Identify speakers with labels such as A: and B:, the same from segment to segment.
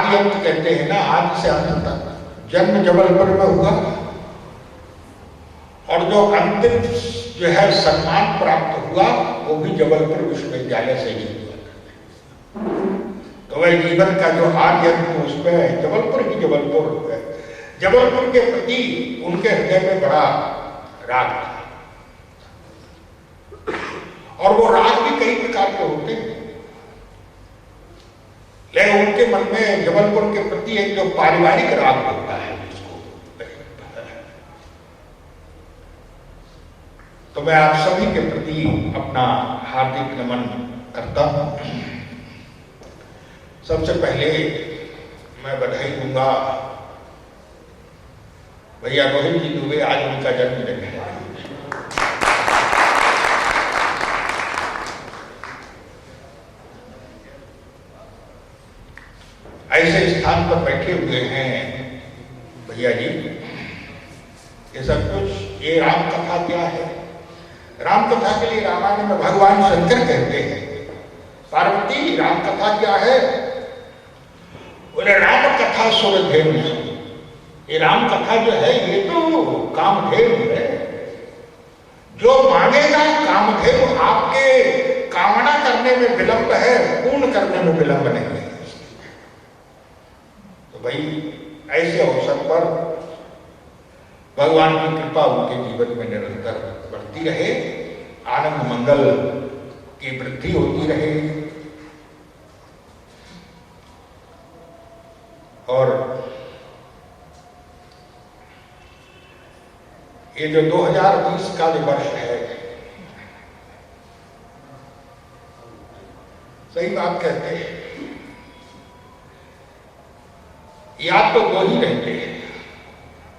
A: आदि अंत कहते हैं ना, आदि से अंत तक। जन्म जबलपुर में हुआ और जो अंतिम जो है सम्मान प्राप्त हुआ वो भी जबलपुर विश्वविद्यालय से ही हुआ। तो वह जीवन का जो आदि अंत उसमें जबलपुर ही जबलपुर है। जबलपुर के प्रति उनके हृदय में बड़ा राग था और वो राग भी कई प्रकार के होते हैं, लेकिन उनके मन में जबलपुर के प्रति एक जो पारिवारिक राग होता है जिसको, तो मैं आप सभी के प्रति अपना हार्दिक नमन करता हूं। सबसे पहले मैं बधाई दूंगा भैया रोहित जी दुबे, आज उनका जन्मदिन है। ऐसे स्थान पर बैठे हुए हैं भैया जी, ये सब कुछ, ये राम कथा क्या है? राम कथा के लिए रामायण में भगवान शंकर कहते हैं, पार्वती राम कथा क्या है? बोले राम कथा सुरधेनु। ये राम कथा जो है ये तो कामधेनु है, जो मांगेगा कामधेनु आपके कामना करने में विलंब है, पूर्ण करने में विलंब नहीं है। तो भाई ऐसे अवसर पर भगवान की कृपा उनके जीवन में निरंतर बढ़ती रहे, आनंद मंगल की वृद्धि होती रहे और ये जो 2020 का जो वर्ष है, सही बात कहते हैं, या तो दो ही रहते हैं,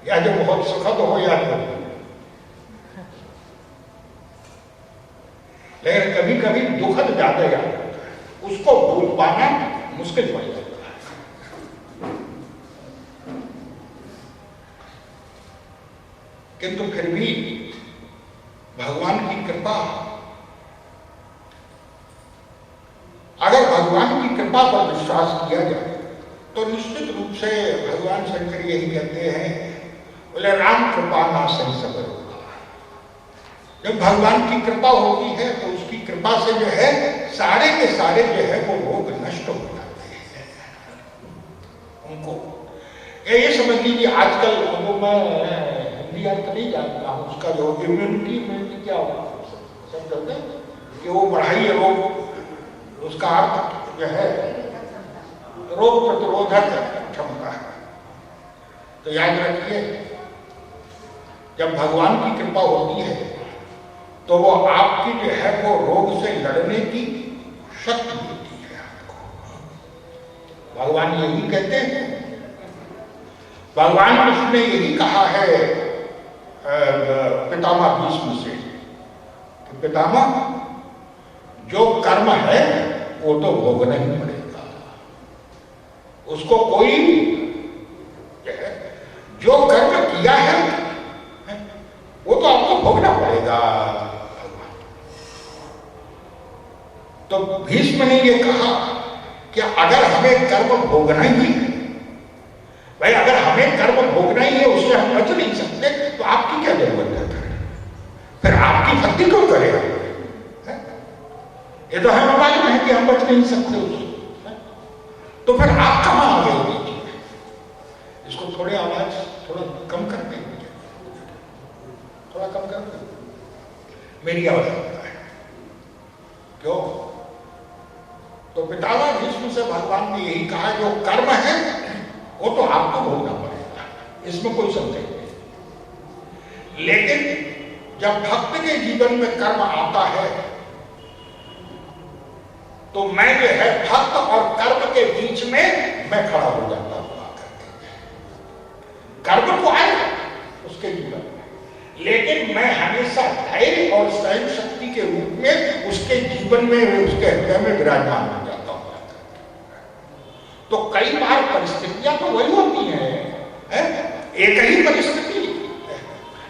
A: या जो बहुत सुखद हो या तो, लेकिन कभी कभी दुखद ज्यादा याद होता है, उसको भूल पाना मुश्किल पड़ जाता है। किंतु फिर भी भगवान की कृपा, अगर भगवान की कृपा पर विश्वास किया जाए तो निश्चित रूप से भगवान शंकर यही कहते हैं, बोले राम कृपा ना संसबर होगा। जब भगवान की कृपा होती है तो उसकी कृपा से जो है सारे के सारे जो है वो रोग नष्ट हो जाते हैं। उनको ये समझ लीजिए, आजकल वो मैं हिंदी अर्थ नहीं जानता हूँ उसका, जो इम्यूनिटी क्या होता सब कहते हैं कि वो बढ़ाई है रोग, उसका अर्थ जो है रोग प्रतिरोधक क्षमता है। तो याद रखिए, जब भगवान की कृपा होती है तो वो आपकी जो है वो रोग से लड़ने की शक्ति देती है आपको। भगवान यही कहते हैं, भगवान कृष्ण ने यही कहा है पितामह भीष्म से कि पितामह जो कर्म है वो तो भोगना ही पड़ेगा, उसको कोई जो कर्म किया है वो तो आपको भोगना पड़ेगा। तो भीष्म ने ये कहा कि अगर हमें कर्म भोगना ही है, भाई अगर हमें कर्म भोगना ही है, उससे हम बच नहीं सकते, तो आपकी क्या जरूरत है? फिर आपकी भक्ति क्यों करेगा? ये तो हमें मालूम है कि हम बच नहीं सकते उससे, तो फिर आप कहां आ गए? इसको थोड़े आवाज थोड़ा कम कर देंगे, थोड़ा कम कर देंगे, मेरी आवश्यकता है। क्यों? तो पितामह भीष्म से भगवान ने यही कहा, जो कर्म है वो तो आपको भोगना पड़ेगा, इसमें कोई संदेह नहीं। लेकिन जब भक्त के जीवन में कर्म आता है तो मैं जो है भक्त और कर्म के बीच में मैं खड़ा हो जाता हूं। कर्म तो आए उसके जीवन में, लेकिन मैं हमेशा धैर्य और सहन शक्ति के रूप में उसके जीवन में, उसके हृदय में विराजमान हो जाता हूं। तो कई बार परिस्थितियां तो वही होती हैं, एक ही परिस्थिति,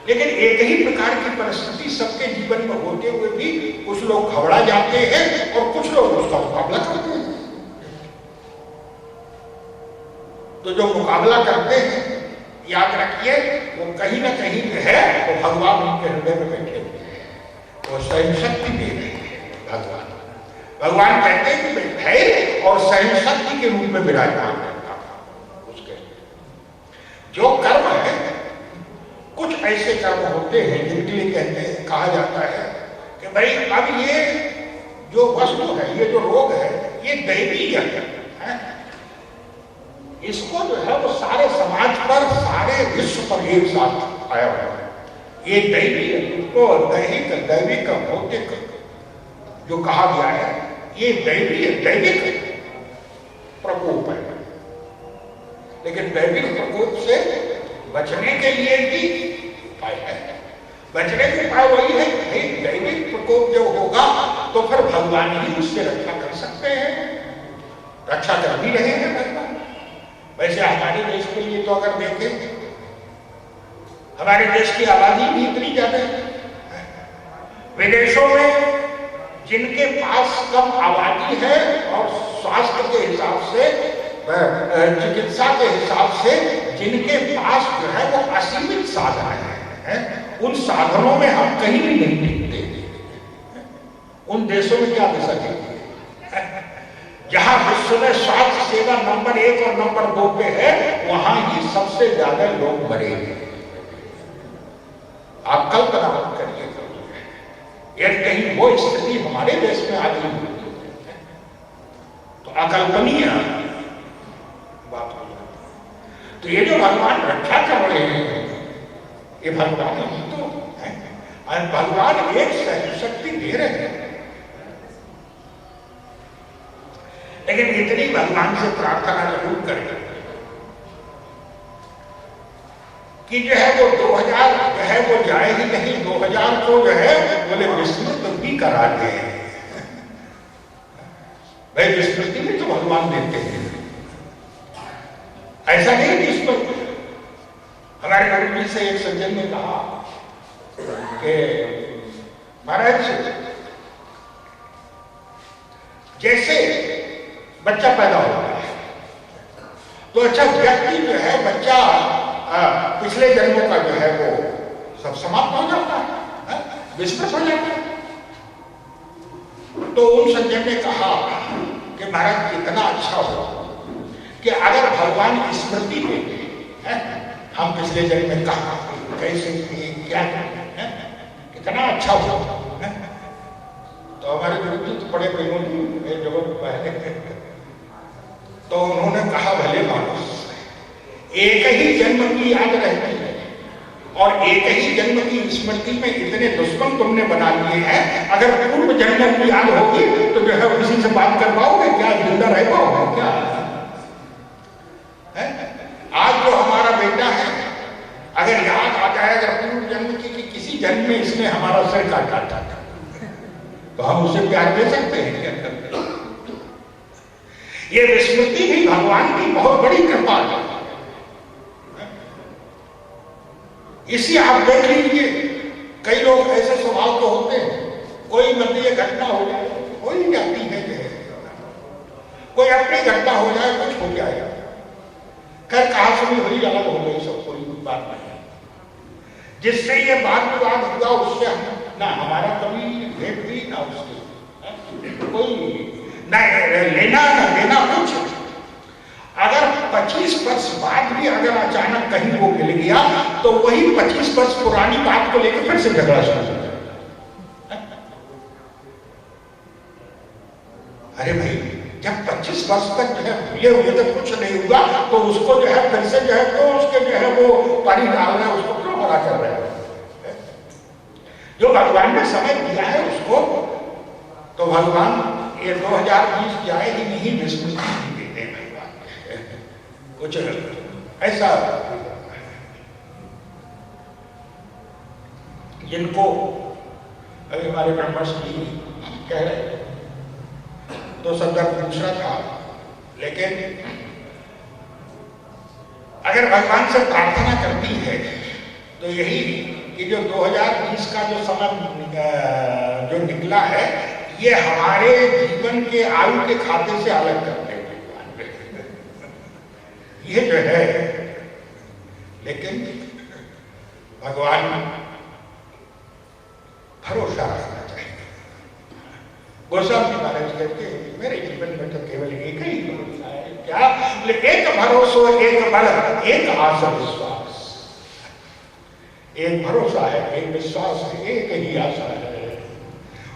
A: लेकिन एक ही प्रकार की परिस्थिति सबके जीवन में होते हुए भी कुछ लोग घबरा जाते हैं और कुछ लोग उसका मुकाबला करते हैं। तो जो मुकाबला करते हैं, याद रखिए वो कहीं ना कहीं है तो भगवान उनके हृदय में बैठे हुए हैं, वो सहन शक्ति दे रहे हैं। भगवान कहते हैं कि धैर्य और सहन शक्ति के रूप में विराजमान करता था उसके। जो कर्म है, कुछ ऐसे कर्म होते हैं जिनके लिए कहते हैं, कहा जाता है कि भाई अब ये जो वस्तु है, ये जो रोग है, ये दैवीय है, इसको जो है वो सारे समाज पर, सारे विश्व पर एक साथ आया हुआ है। ये दैवीय, इसको दैहिक, दैविक, भौतिक जो कहा गया है, ये दैविक प्रकोप है। लेकिन दैविक प्रकोप से बचने के लिए भी उपाय है। बचने के उपाय वही है कि दैविक प्रकोप जो होगा तो फिर भगवान ही उससे रक्षा कर सकते हैं, रक्षा कर भी रहे हैं भगवान। वैसे हमारे देश के लिए तो अगर देखें, हमारे देश की आबादी भी इतनी ज्यादा है। विदेशों में जिनके पास कम आबादी है और स्वास्थ्य के हिसाब से, चिकित्सा के हिसाब से जिनके पास जो है वो असीमित साधन है, उन साधनों में हम कहीं भी नहीं टिकते। उन देशों में क्या दे सकेंगे? जहां विश्व में स्वास्थ्य सेवा नंबर 1 और नंबर 2 पे है, वहां ही सबसे ज्यादा लोग मरेंगे। आप कल्पना मत करिए, यदि कहीं वो स्थिति हमारे देश में आ गई तो अकल्पनीय बात हो जाती। तो ये जो भगवान रक्षा कर रहे हैं, ये भगवान ही तो है। और भगवान एक शक्ति दे रहे हैं, लेकिन इतनी भगवान से प्रार्थना जरूर करें कि जो है वो 2000 जो है वो जाए ही नहीं, 2000 को जो है बोले विस्मृत भी करा दे। भाई विस्मृति में तो भगवान देते हैं, ऐसा नहीं कि इस पर हमारे गुरु जी से एक सज्जन ने कहा कि महाराज जैसे बच्चा पैदा होता है तो अच्छा व्यक्ति जो है, बच्चा पिछले जन्मों का जो है वो सब समाप्त हो जाता है, विस्मृत हो जाता है। तो उन सज्जन ने कहा कि महाराज कितना अच्छा हो कि अगर भगवान स्मृति देते, हम पिछले जन्म में कहा कैसे थे, क्या है, कितना अच्छा हो। तो हमारे गुरु जी तो बड़े प्रेमी जगत पहले, तो उन्होंने कहा भले मानुष, एक ही जन्म की याद रहती है और एक ही जन्म की स्मृति में इतने दुश्मन तुमने बना लिए हैं, अगर पूर्व जन्म की याद होगी तो जो है किसी से बात कर पाओगे क्या? जिंदा रह पाओगे क्या? आज जो हमारा बेटा है, अगर याद आ जाए अगर पूर्व जन्म की कि किसी जन्म में इसने हमारा सिर काटा था, तो हम उसे प्यार दे सकते हैं क्या? ये विस्मृति भी भगवान की बहुत बड़ी कृपा है। इसी आप देख लीजिए, कई लोग ऐसे स्वभाव तो होते हैं, कोई मध्य घटना हो जाए, कोई जाती है, कोई अपनी घटना हो जाए, कुछ हो जाए, खैर कहा सुनी हुई अलग हो गई, सब कोई बात नहीं। जिससे ये बात विवाद हुआ उससे हम ना हमारा कभी भेंट हुई ना उसके कोई ना लेना ना देना कुछ। अगर 25 वर्ष बाद भी अगर अचानक कहीं वो मिल गया तो वही 25 वर्ष पुरानी बात को लेकर फिर से झगड़ा शुरू हो जाए। अरे भाई, जब 25 वर्ष तक जो है भूले हुए तक कुछ नहीं हुआ तो उसको जो है फिर से जो है तो उसके जो है वो पानी डाल रहे हैं, उसको क्यों बड़ा कर रहे हैं? जो भगवान ने समय दिया है उसको, तो भगवान ये 2020 जाए ही नहीं, विस्मृति नहीं देते भगवान कुछ ऐसा। जिनको अभी हमारे ब्रह्मर्ष जी कह रहे तो संदर्भ दूसरा था, लेकिन अगर भगवान से प्रार्थना करती है तो यही कि जो 2020 का जो समय जो निकला है, ये हमारे जीवन के आयु के खाते से अलग करते हैं। ये जो है, लेकिन भगवान भरोसा रखना चाहिए। गोस्वामी महाराज कहते हैं मेरे जीवन में तो केवल एक ही भरोसा है। क्या? एक भरोसा, एक बल, एक आशा विश्वास। एक भरोसा है, एक विश्वास है, एक ही आशा है।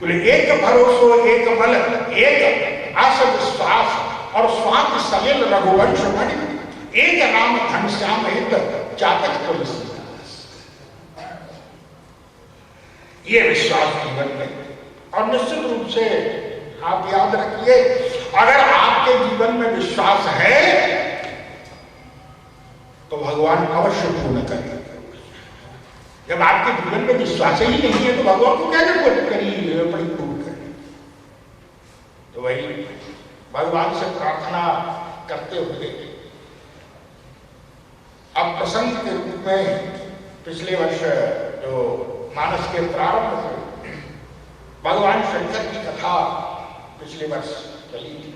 A: बोले एक भरोसा, एक बल, एक आशा विश्वास और स्वाति सलिल रघुवंश मणि, एक राम घनश्याम हित चातक तुलसी। ये विश्वास जीवन में, और निश्चित रूप से आप याद रखिए, अगर आपके जीवन में विश्वास है तो भगवान अवश्य पूर्ण करेंगे। जब आपके जीवन में विश्वास ही नहीं है तो भगवान को क्या जरूरत करिए अपनी पूर्ण करें। तो वही भगवान से प्रार्थना करते हुए अब प्रसंग के रूप में पिछले वर्ष जो मानस के प्रारंभ से भगवान शंकर की कथा पिछले वर्ष चली थी,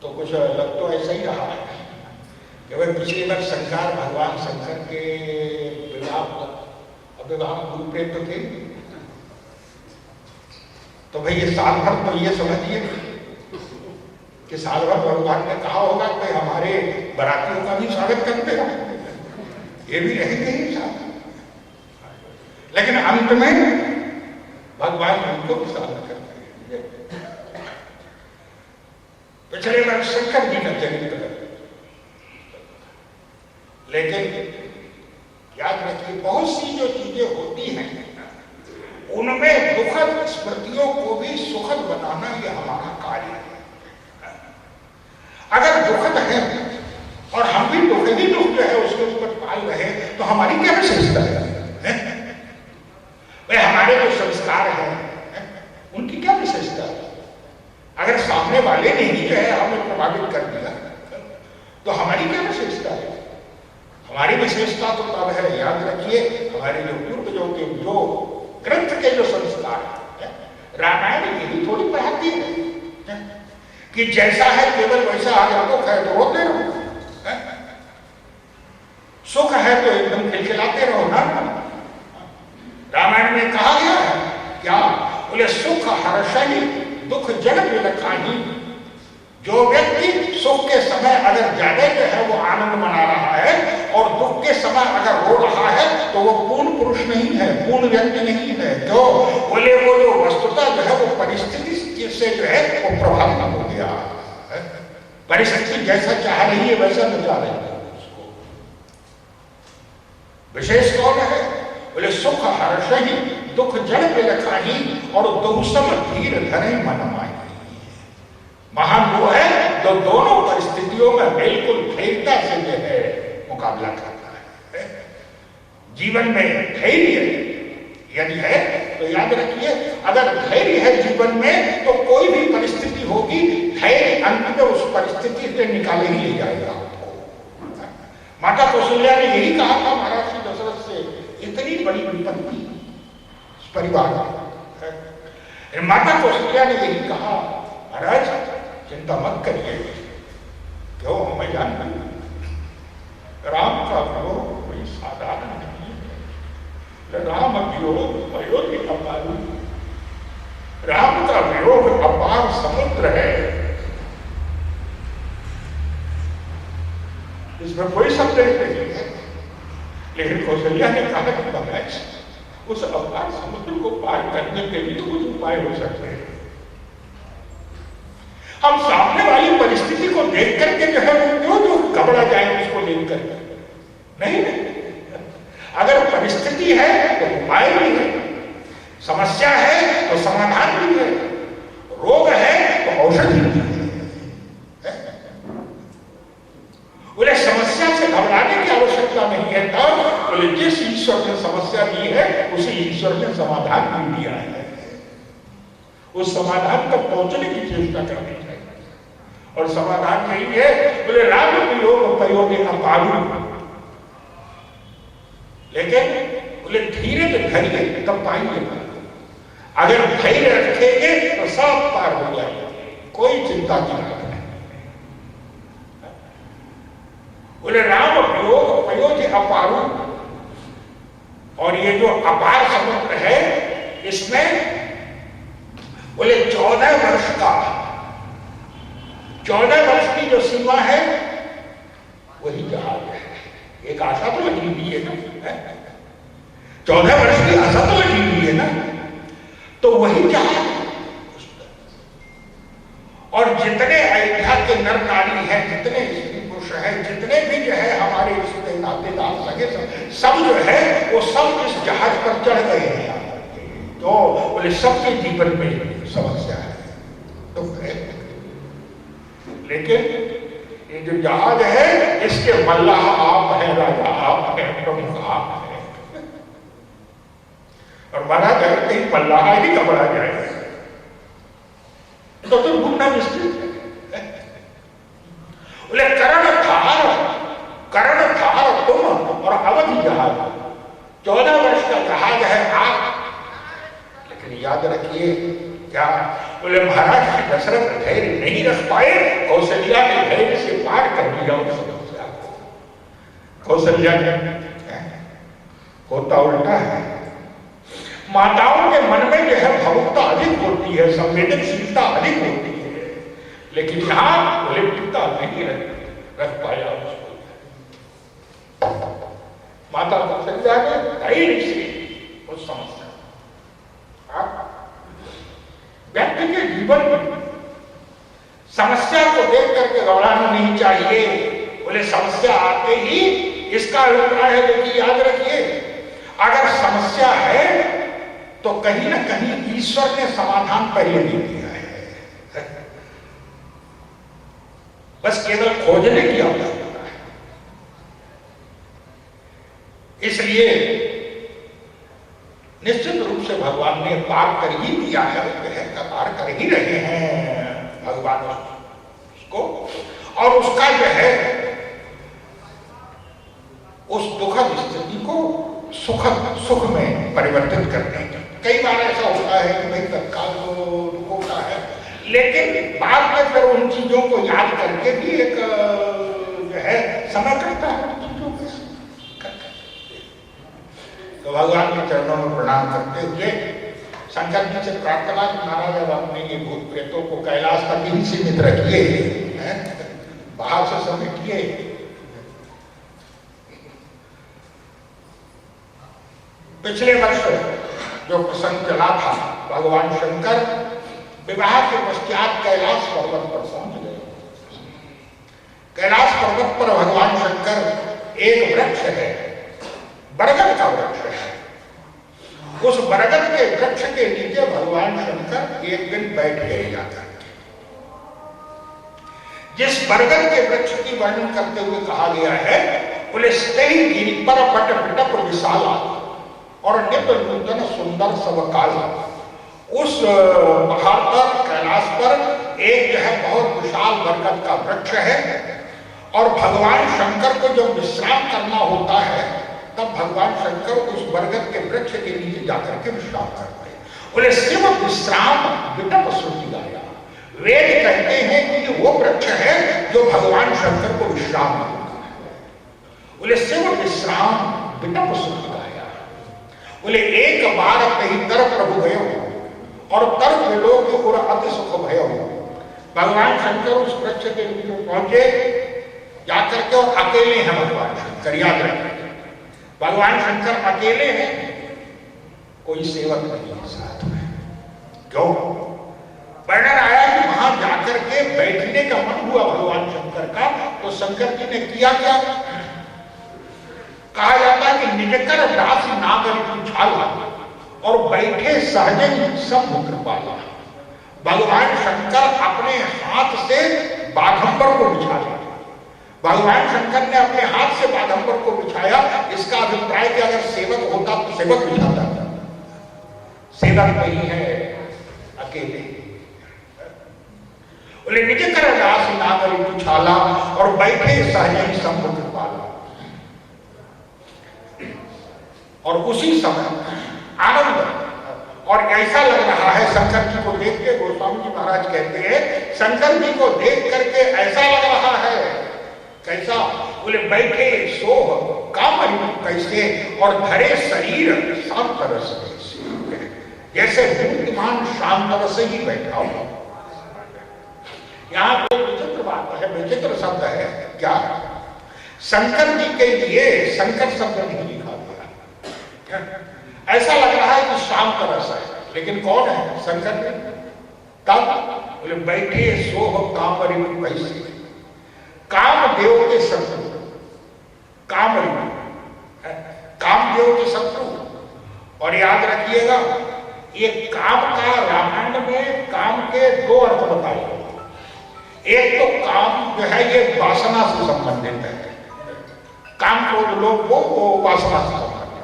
A: तो कुछ लग तो ऐसा ही रहा है कि वह पिछले वर्ष शंकर भगवान शंकर के विवाह गुरुप्रेम तो थे, तो भाई ये साल भर तो ये समझिए कि साल भर भगवान ने कहा होगा कि हमारे बरातियों का भी स्वागत करते हैं, ये भी रहेंगे ही साथ। लेकिन अंत में भगवान उनको स्वागत करते हैं। पिछले वर्ष शंकर जी का चरित्र, लेकिन याद रखिए बहुत सी जो चीजें होती हैं उनमें दुखद स्मृतियों को भी सुखद बनाना ये हमारा कार्य है। अगर दुखद है और हम भी दुख जो है उसके ऊपर पाल रहे तो हमारी क्या विशेषता है? वे हमारे जो संस्कार हैं उनकी क्या विशेषता है? अगर सामने वाले ने ही जो है हमें प्रभावित कर दिया तो हमारी क्या विशेषता है? हमारी विशेषता तो तब है, याद रखिए, हमारे जो पूर्वजों के जो ग्रंथ के जो संस्कार है, रामायण यही थोड़ी पढ़ाती है कि जैसा है केवल वैसा अगर दुख है तो रोते रहो, सुख है तो एकदम खिलखिलाते रहो ना। रामायण में कहा गया है क्या? बोले सुख हर्षहि दुख जन विलखाहि। जो व्यक्ति सुख के समय अगर ज्यादा जो है वो आनंद मना रहा है और दुख के समय अगर रो रहा है तो वो पूर्ण पुरुष नहीं है, पूर्ण व्यक्ति नहीं है। तो बोले वो जो वस्तुता जो है वो परिस्थिति से जो है वो प्रभावित हो गया, परिस्थिति जैसा चाह रही है वैसा न जा रही है। उसको विशेष कौन है? बोले सुख हर्षहि दुख जन विलखाहि और दुःसम धीर धरे मन माहि। महान वो है जो दोनों परिस्थितियों में बिल्कुल धैर्यता से जो है मुकाबला करता है। जीवन में धैर्य यदि है तो याद रखिए, अगर धैर्य है जीवन में तो कोई भी परिस्थिति होगी, धैर्य अंत में उस परिस्थिति से निकाले ही ले जाएगा आपको। माता कौशल्या ने यही कहा था महाराज श्री दशरथ से, इतनी बड़ी विपत्ति परिवार में। माता कौशल्या ने यही कहा, महाराज चिंता मत करिए, क्यों हमें जानते हैं राम का वियोग कोई साधारण नहीं है। राम वियोग अयोध्या का पालू, राम का वियोग अपार समुद्र है, इसमें कोई संदेह नहीं है। लेकिन कौशल्या ने कहा कि महाराज उस अपार समुद्र को पार करने के लिए कुछ उपाय हो सकते हैं। हम सामने वाली परिस्थिति को देख करके जो है वो जो घबरा जाए उसको लेकर नहीं, अगर परिस्थिति है तो उपाय भी है, समस्या है तो समाधान भी है, रोग है तो औषधि भी है। बोले समस्या से घबराने की आवश्यकता नहीं है, तब बोले जिस ईश्वर ने समस्या दी है उसी ईश्वर ने समाधान भी दिया है, उस समाधान तक पहुंचने की चेष्टा करनी चाहिए। और समाधान यही है, बोले राम वियोग प्रयोग अपालू, लेकिन बोले धीरे धैर्य तब पाएंगे। अगर धैर्य रखेंगे तो सब पार हो जाएगा। कोई चिंता की बात नहीं। बोले राम प्रयोग प्रयोज अपारू, और ये जो अपार समुद्र है इसमें बोले 14 वर्ष का, 14 वर्ष की जो सीमा है वही जहाज है। एक आशा तो लगी हुई है ना, 14 वर्ष की आशा तो लगी हुई है ना, तो वही जहाज। और जितने अयोध्या के नर नारी हैं, जितने स्त्री पुरुष हैं, जितने भी जो है हमारे रिश्ते नातेदार सगे सब जो है वो सब इस जहाज पर चढ़ गए हैं। तो बोले सबके जीवन में समस्या है, दुख है, लेकिन ये जो जहाज है इसके मल्लाह आप हैं, राजा आप हैं, प्रमुख आप हैं। और महाराज अगर कहीं मल्लाह ही घबरा जाए तो घूमना निश्चित है। बोले कर्ण धार तुम और अवधि जहाज, 14 वर्ष का जहाज है आप। लेकिन याद रखिए क्या, बोले महाराज दशरथ धैर्य नहीं रख पाए, कौशल्या ने धैर्य से पार कर दिया उस समस्या को। कौशल्या ने होता उल्टा है, माताओं के मन में जो है भावुकता अधिक होती है, संवेदनशीलता अधिक होती है, लेकिन यहां बोले पिता नहीं रख पाया उसको। माता कौशल्या ने धैर्य से उस समस्या, व्यक्ति के जीवन में समस्या को देख करके घबराना नहीं चाहिए। बोले समस्या आते ही इसका अभिप्राय है, देखिए याद रखिए, अगर समस्या है तो कहीं ना कहीं ईश्वर ने समाधान पहले दे दिया है, बस केवल खोजने की आवश्यकता है। इसलिए निश्चित रूप से भगवान ने पार कर ही दिया है, वह पार कर ही रहे हैं भगवान उसको, और उसका जो है उस दुखद स्थिति को सुख में परिवर्तित करने का। कई बार ऐसा होता है कि भाई तत्काल तो दुख होता है, लेकिन बाद में फिर उन चीजों को याद करके भी एक जो है समय करता है चीजों को। तो भगवान के चरणों में प्रणाम करते हुए शंकर जी से प्रार्थना कि महाराज अब अपने ये भूत प्रेतों को कैलाश तक ही सीमित रखिए, बाहर से समेटिए। पिछले वर्ष जो प्रसंग चला था, भगवान शंकर विवाह के पश्चात कैलाश पर्वत पर पहुंच गए। कैलाश पर्वत पर भगवान शंकर, एक वृक्ष है, बरगद का वृक्ष है, उस बरगद के वृक्ष के नीचे भगवान शंकर एक दिन बैठ गए जाकर। जिस बरगद के वृक्ष की वर्णन करते हुए कहा गया है, बोले स्तेहि गिरि पर पट पिटप विशाला और नित्य नूतन सुंदर सब काला। उस पहाड़ पर, कैलाश पर एक जो है बहुत विशाल बरगद का वृक्ष है, और भगवान शंकर को जब विश्राम करना होता है तब भगवान शंकर उस बरगद के वृक्ष के नीचे जाकर के विश्राम करते हैं। बोले शिव विश्राम विटप श्रुति गाया। वेद कहते हैं कि वो वृक्ष है जो भगवान शंकर को विश्राम देता है। बोले शिव विश्राम विटप श्रुति गाया। बोले एक बार कहीं तर प्रभु गयो और तर विलोक और अति सुख भयो। भगवान शंकर उस वृक्ष के नीचे पहुंचे जाकर के, और अकेले हैं भगवान शंकर। याद रखें, भगवान शंकर अकेले हैं, कोई सेवक नहीं है साथ में। क्यों? वर्णन आया कि वहां जाकर के बैठने का मन हुआ भगवान शंकर का, तो शंकर जी ने किया क्या? कहा जाता है कि निजकर दासी नागर छाला और बैठे सहजन सब कृपाला। भगवान शंकर अपने हाथ से बाघंबर को बिछा दिया। भगवान शंकर ने अपने हाथ से बाघंबर को बिछाया। इसका अभिप्राय कि अगर सेवक होता तो सेवक बिछाता, सेवक नहीं है, अकेले। बोले निज कर दास नागर बिछाला और बैठे सहजन सब कृपाला। और उसी समय आनंद और ऐसा लग रहा है शंकर जी को देख के, गोस्वामी जी महाराज कहते हैं शंकर जी को देख करके ऐसा लग रहा है, कैसा? बोले बैठे सोह कामरी कैसे और धरे शरीर शांत रस कैसे, जैसे मूर्तिमान शांत रस ही बैठा हो। यहाँ पे विचित्र बात है, विचित्र शब्द है क्या? शंकर जी के लिए शंकर शब्द नहीं लिखा गया। ऐसा लग रहा है कि शांत रस है, लेकिन कौन है? शंकर जी। तब बोले बैठे सोह कामरी कैसे, कामदेव के शत्रु, कामदेव के शत्रु। और याद रखिएगा ये काम का रामायण में काम के दो अर्थ बताए। एक तो काम जो है ये वासना से संबंधित है, काम को लोग वो वासना से संबंधित है।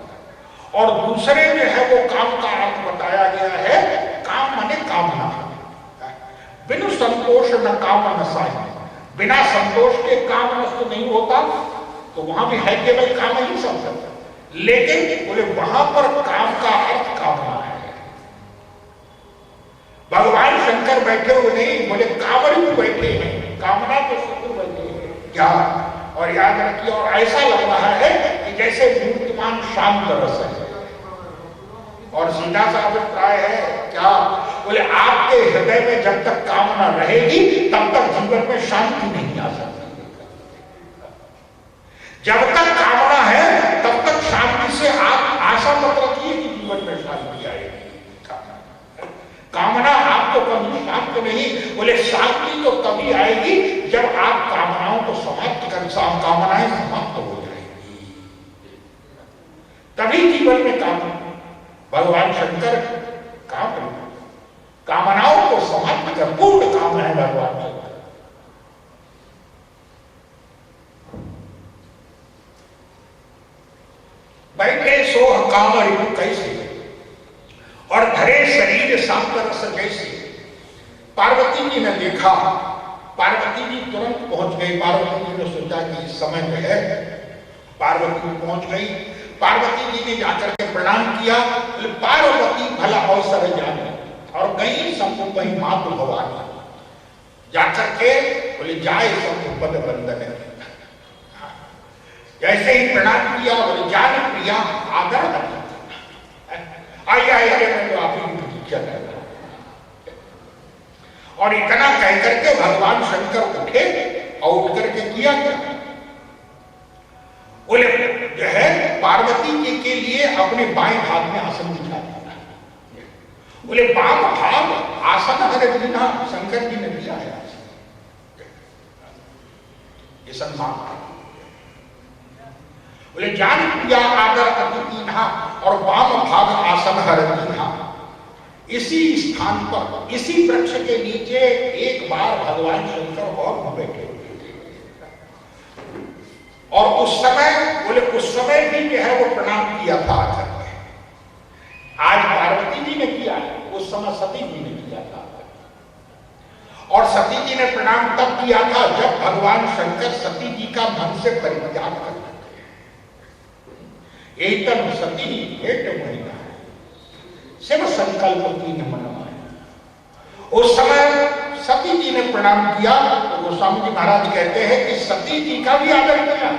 A: और दूसरे जो है वो काम का अर्थ बताया गया है, काम माने कामना। बिनु संतोष न काम न साई, बिना संतोष के काम नष्ट नहीं होता। तो वहां भी है केवल काम ही शब्द, लेकिन बोले वहां पर काम का अर्थ कामना है। भगवान शंकर बैठे हुए नहीं, बोले कामरी बैठे हैं, कामना के शत्रु बैठे हैं क्या? और याद रखिए, और ऐसा लग रहा है कि जैसे मूर्तिमान शांत रस है। और सीधा सा अभिप्राय है क्या? बोले आपके हृदय में जब तक कामना रहेगी तब तक जीवन में शांति नहीं आ सकती। जब तक कामना है तब तक शांति से आप आशा मत रखिए कि जीवन में शांति आएगी। कामना आपको कभी शांत नहीं, बोले शांति तो तभी आएगी जब आप कामनाओं को समाप्त कर, कामनाएं समाप्त हो जाएगी, तभी जीवन में कामना। भगवान शंकर कामनाओं को समाप्त कर पूर्ण काम है भगवान शंकर। बैठे सोह कामरी कैसे और धरे शरीर शांत रस जैसे। पार्वती जी ने देखा, पार्वती जी तुरंत पहुंच गई। पार्वती जी ने सोचा कि इस समय जो है पार्वती पहुंच गई। पार्वती जी ने जाकर के प्रणाम किया, पार्वती भला अवसर जाने, और गई शंभु वही मातु भवानी। जाकर के बोले जाए शंभु पद वंदन। जैसे ही प्रणाम किया बोले जाने प्रिया आदर आइए आइए, मैं तो आप ही की प्रतीक्षा कर रहा हूं। और इतना कह करके भगवान शंकर उठे और उठ करके किया क्या? बोले जो है पार्वती जी के लिए अपने बाएं हाथ में आसन बिछा दिया। बोले बाम भाग आसन हर दीना, शंकर जी ने दिया है आसन, ये सम्मान। बोले जान प्रिया आदर अति दीना, और वाम भाग आसन हर दीना। इसी स्थान पर, इसी वृक्ष के नीचे एक बार भगवान शंकर और बैठे थे। और उस समय बोले उस समय भी जो है वो प्रणाम किया था आकर के। आज पार्वती जी ने किया है, उस समय सती जी ने किया था। और सती जी ने प्रणाम तब किया था जब भगवान शंकर सती जी का मन से परित्याग करते थे। एतन सती हेट महिला शिव संकल्प की न मनमाए। उस समय सती जी ने प्रणाम किया तो गोस्वामी जी महाराज कहते हैं कि सती जी का भी आदर किया।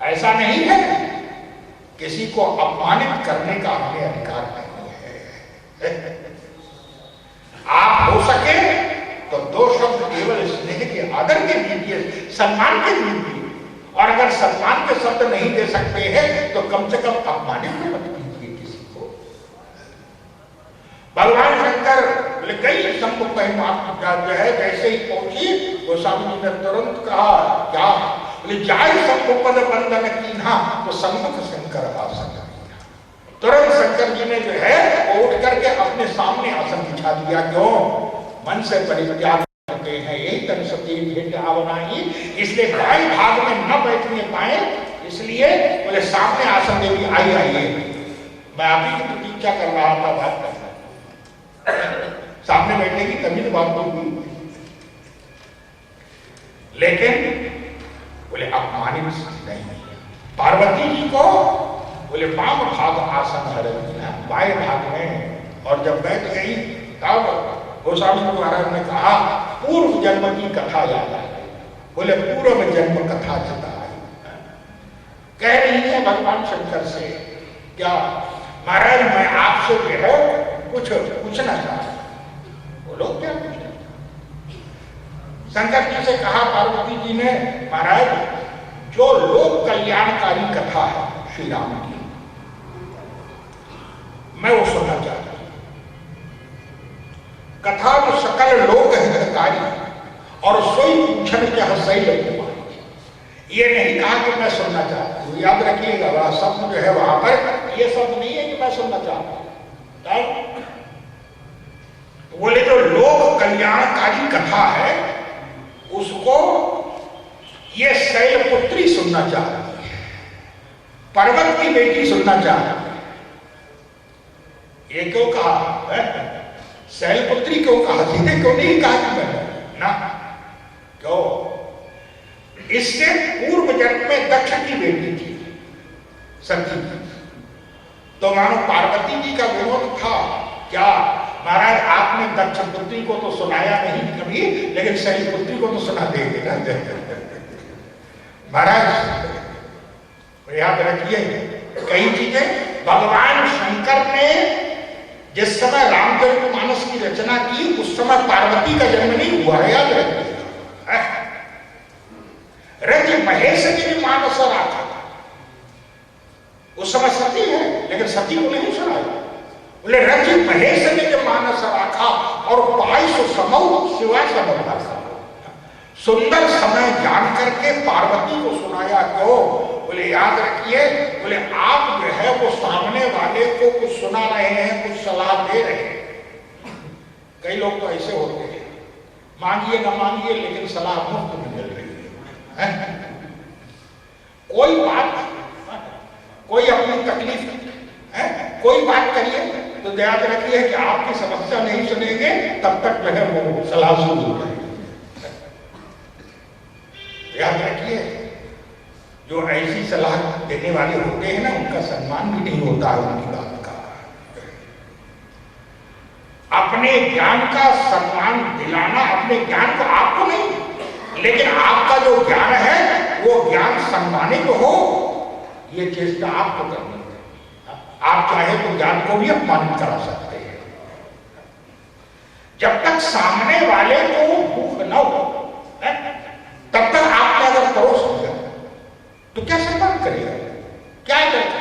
A: ऐसा नहीं है, किसी को अपमानित करने का हमें अधिकार नहीं है। आप हो सके तो दो शब्द केवल स्नेह के आदर के दीजिए, सम्मान के दीजिए। और अगर सम्मान के शब्द नहीं दे सकते हैं तो कम से कम अपमानित मत कीजिए किसी को। भगवान शंकर कई शंभु जो है जैसे ही पहुंची, गोस्वामी जी ने तुरंत कहा क्या? बोले जाए शंभु पद वंदन कीन्हा, तो सम्मुख शंकर आसन। तुरंत शंकर जी ने जो है उठ करके अपने सामने आसन बिछा दिया। क्यों? मन से परित्याग करते हैं, एक तन सती भेंट आवनाई, इसलिए दाएं भाग में न बैठने पाए, इसलिए बोले सामने आसन दे दी। आइए आइए, मैं आप ही की प्रतीक्षा कर रहा था बात करना। सामने बैठने की तभी तो बात होगी। लेकिन बोले अपमानित नहीं। पार्वती जी को बोले वाम भाग आसन हरती है, बाएं भाग में। और जब बैठ गई तब गोस्वामी महाराज ने कहा पूर्व जन्म की कथा याद आ गई। बोले पूर्व जन्म कथा चिता आई। कह रही है भगवान शंकर से, क्या महाराज मैं आपसे जो है कुछ पूछना चाहता हूं। बोलो क्या पूछना। शंकर जी से कहा पार्वती जी ने, महाराज जो लोक कल्याणकारी कथा है श्री राम की, मैं वो सुनना चाहता हूं। कथा तो सकल लोक हितकारी और सोई पूछन के हसैल कुमार। ये नहीं कहा कि मैं सुनना चाहता हूं, याद रखिएगा वह शब्द जो है वहां पर ये शब्द नहीं है कि मैं सुनना चाहता हूं। तो बोले जो लोक कल्याणकारी कथा है उसको ये शैलपुत्री सुनना चाह रही है, पर्वत की बेटी सुनना चाह रही है। ये क्यों कहा? शैलपुत्री क्यों कहा? सीधे क्यों नहीं कहा कि मैं ना? क्यों? इससे पूर्व जन्म में दक्ष की बेटी थी सती। तो मानो पार्वती जी का विरोध था क्या? महाराज आपने दक्ष पुत्री को तो सुनाया नहीं कभी, लेकिन शैलपुत्री को तो सुना देंगे ना। महाराज याद रखिए कई चीजें भगवान शंकर ने जिस समय रामचरितमानस की रचना की उस समय पार्वती का जन्म नहीं हुआ है, याद रखिए। रज महेश की भी मानस राखा उस समय सती है, लेकिन सती को नहीं सुनाया। बोले रज महेश ने जो मानस राखा और 22 समूह शिवा समूह राखा। सुंदर समय जान करके पार्वती को सुनाया क्यों? बोले याद रखिए, बोले आप जो है वो सामने वाले को कुछ सुना रहे हैं, कुछ सलाह दे रहे हैं। कई लोग तो ऐसे होते हैं, मांगिए ना मांगिए लेकिन सलाह मुफ्त में मिल रही है। कोई बात, कोई अपनी तकलीफ है, कोई बात करिए तो याद रखिए कि आपकी समस्या नहीं सुनेंगे तब तक जो है वो सलाह शुरू हो जाएगी। याद रखिए जो ऐसी सलाह देने वाले होते हैं ना उनका सम्मान भी नहीं होता है उनकी बात का। अपने ज्ञान का सम्मान दिलाना, अपने ज्ञान को आपको नहीं लेकिन आपका जो ज्ञान है वो ज्ञान सम्मानित हो, ये चेष्टा आपको करनी है। आप चाहे तो ज्ञान को भी अपमानित करा सकते हैं। जब तक सामने वाले को भूख न हो तब तक आप क्या अगर परोस हो जाए तो क्या सम्मान करेगा, क्या करेगा?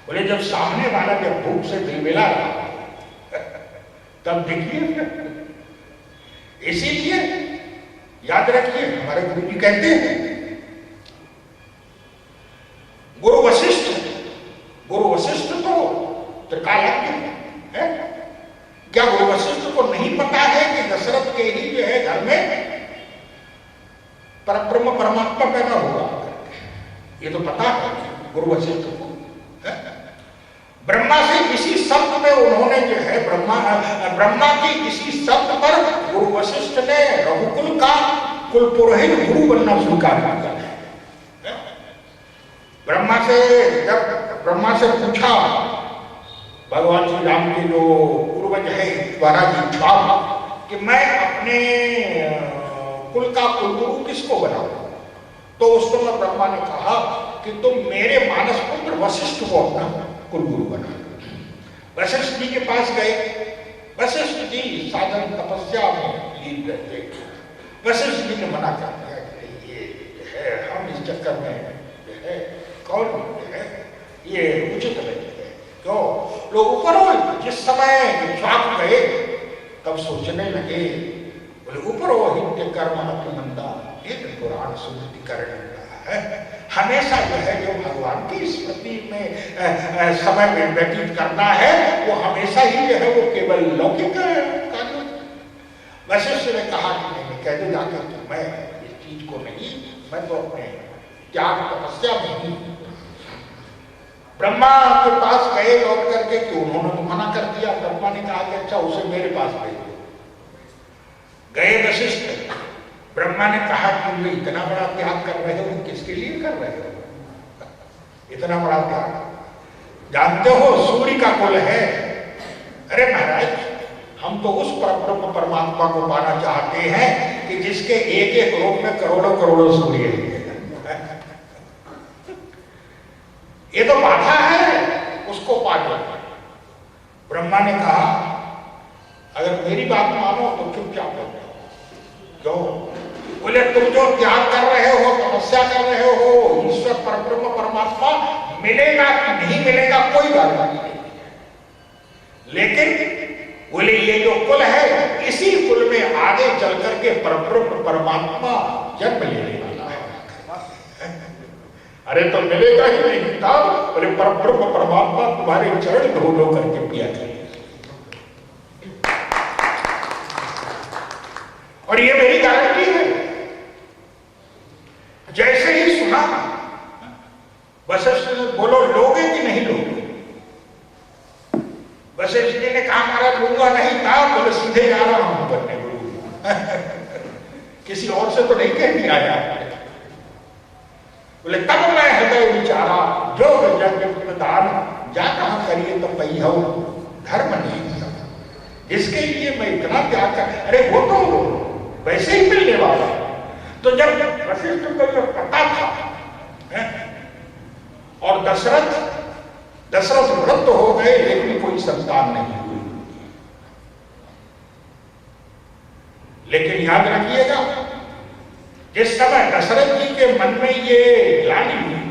A: बोले जब सामने वाला जब भूख से बिलबिला रहा तब देखिए। इसीलिए याद रखिए हमारे गुरु जी कहते हैं, गुरु वशिष्ठ तो त्रिकालज्ञ है। क्या गुरु वशिष्ठ को नहीं पता है कि दशरथ के ही जो है घर में परब्रह्म परमात्मा पैदा होगा? ये तो पता है गुरु वशिष्ठ को। ब्रह्मा से इसी शब्द में उन्होंने जो है ब्रह्मा की इसी शब्द पर गुरु वशिष्ठ ने रघुकुल का कुल पुरोहित गुरु बनना स्वीकार किया। जब ब्रह्मा से पूछा भगवान श्री राम के जो पूर्वज है द्वारा की इच्छा कि मैं अपने कुल का कुलगुरु किसको बनाऊं, तो उस समय ब्रह्मा ने कहा कि तुम मेरे मानस पुत्र वशिष्ठ को अपना कुलगुरु बना। वशिष्ठ जी के पास गए। वशिष्ठ जी साधन तपस्या में लीन रहते। वशिष्ठ जी ने मना कर दिया कि ये है हम इस चक्कर में है कौन है, ये उचित नहीं है। क्यों? लोग ऊपर हो। जिस समय विश्वास गए तब सोचने लगे, बोले ऊपर हो हित्य कर्म अभिमंदा एक पुराण स्मृति करने है। हमेशा जो है जो भगवान की स्मृति में समय व्यतीत करना है वो हमेशा ही जो है वो केवल लौकिक कार्य। वशिष्ठ ने कहा कि नहीं, कह दो जाकर कि मैं इस चीज को नहीं, मैं तो अपने त्याग तपस्या में ही। ब्रह्मा के पास गए लौट करके कि उन्होंने तो मना कर दिया। ब्रह्मा ने कहा कि अच्छा उसे मेरे पास भेज दो। गए वशिष्ठ। ब्रह्मा ने कहा कि वे इतना बड़ा त्याग कर रहे हो, किसके लिए कर रहे हो इतना बड़ा त्याग? जानते हो सूर्य का कुल है। अरे महाराज, हम तो उस परब्रह्म परमात्मा को पाना चाहते हैं कि जिसके एक एक रूप में करोड़ों करोड़ों सूर्य हैं। ये तो बाधा है, उसको पाना। ब्रह्मा ने कहा अगर मेरी बात मानो तो चुपचाप हो जाओ। क्यों? बोले तुम जो त्याग कर रहे हो, तपस्या कर रहे हो, ईश्वर परब्रह्म परमात्मा मिलेगा कि नहीं मिलेगा कोई गारंटी नहीं, लेकिन बोले ये जो कुल है इसी कुल में आगे चल करके परब्रह्म परमात्मा जन्म लेने वाला है। अरे तो मिलेगा ही नहीं किताब। बोले परब्रह्म परमात्मा तुम्हारे चरण धो धो करके पिया करें। और ये मेरी गारंटी है। जैसे ही सुना वशिष्ठ ने बोलो लोगे कि नहीं लोगे? वशिष्ठ जी ने कहा महाराज लूंगा नहीं था। बोले सीधे जा रहा हूं बनने गुरु। किसी और से तो नहीं कह दिया आया। बोले तब मैं हृदय विचारा जो यज्ञ दान जा कहां करिए तो पई हो धर्म नहीं सब, जिसके लिए मैं इतना त्याग कर, अरे वो तो वैसे ही मिलने वाला। तो जब वशिष्ठ को जो पता था और दशरथ वृद्ध हो गए लेकिन कोई संतान नहीं हुई। लेकिन याद रखिएगा जिस समय दशरथ जी के मन में ये ग्लानि हुई,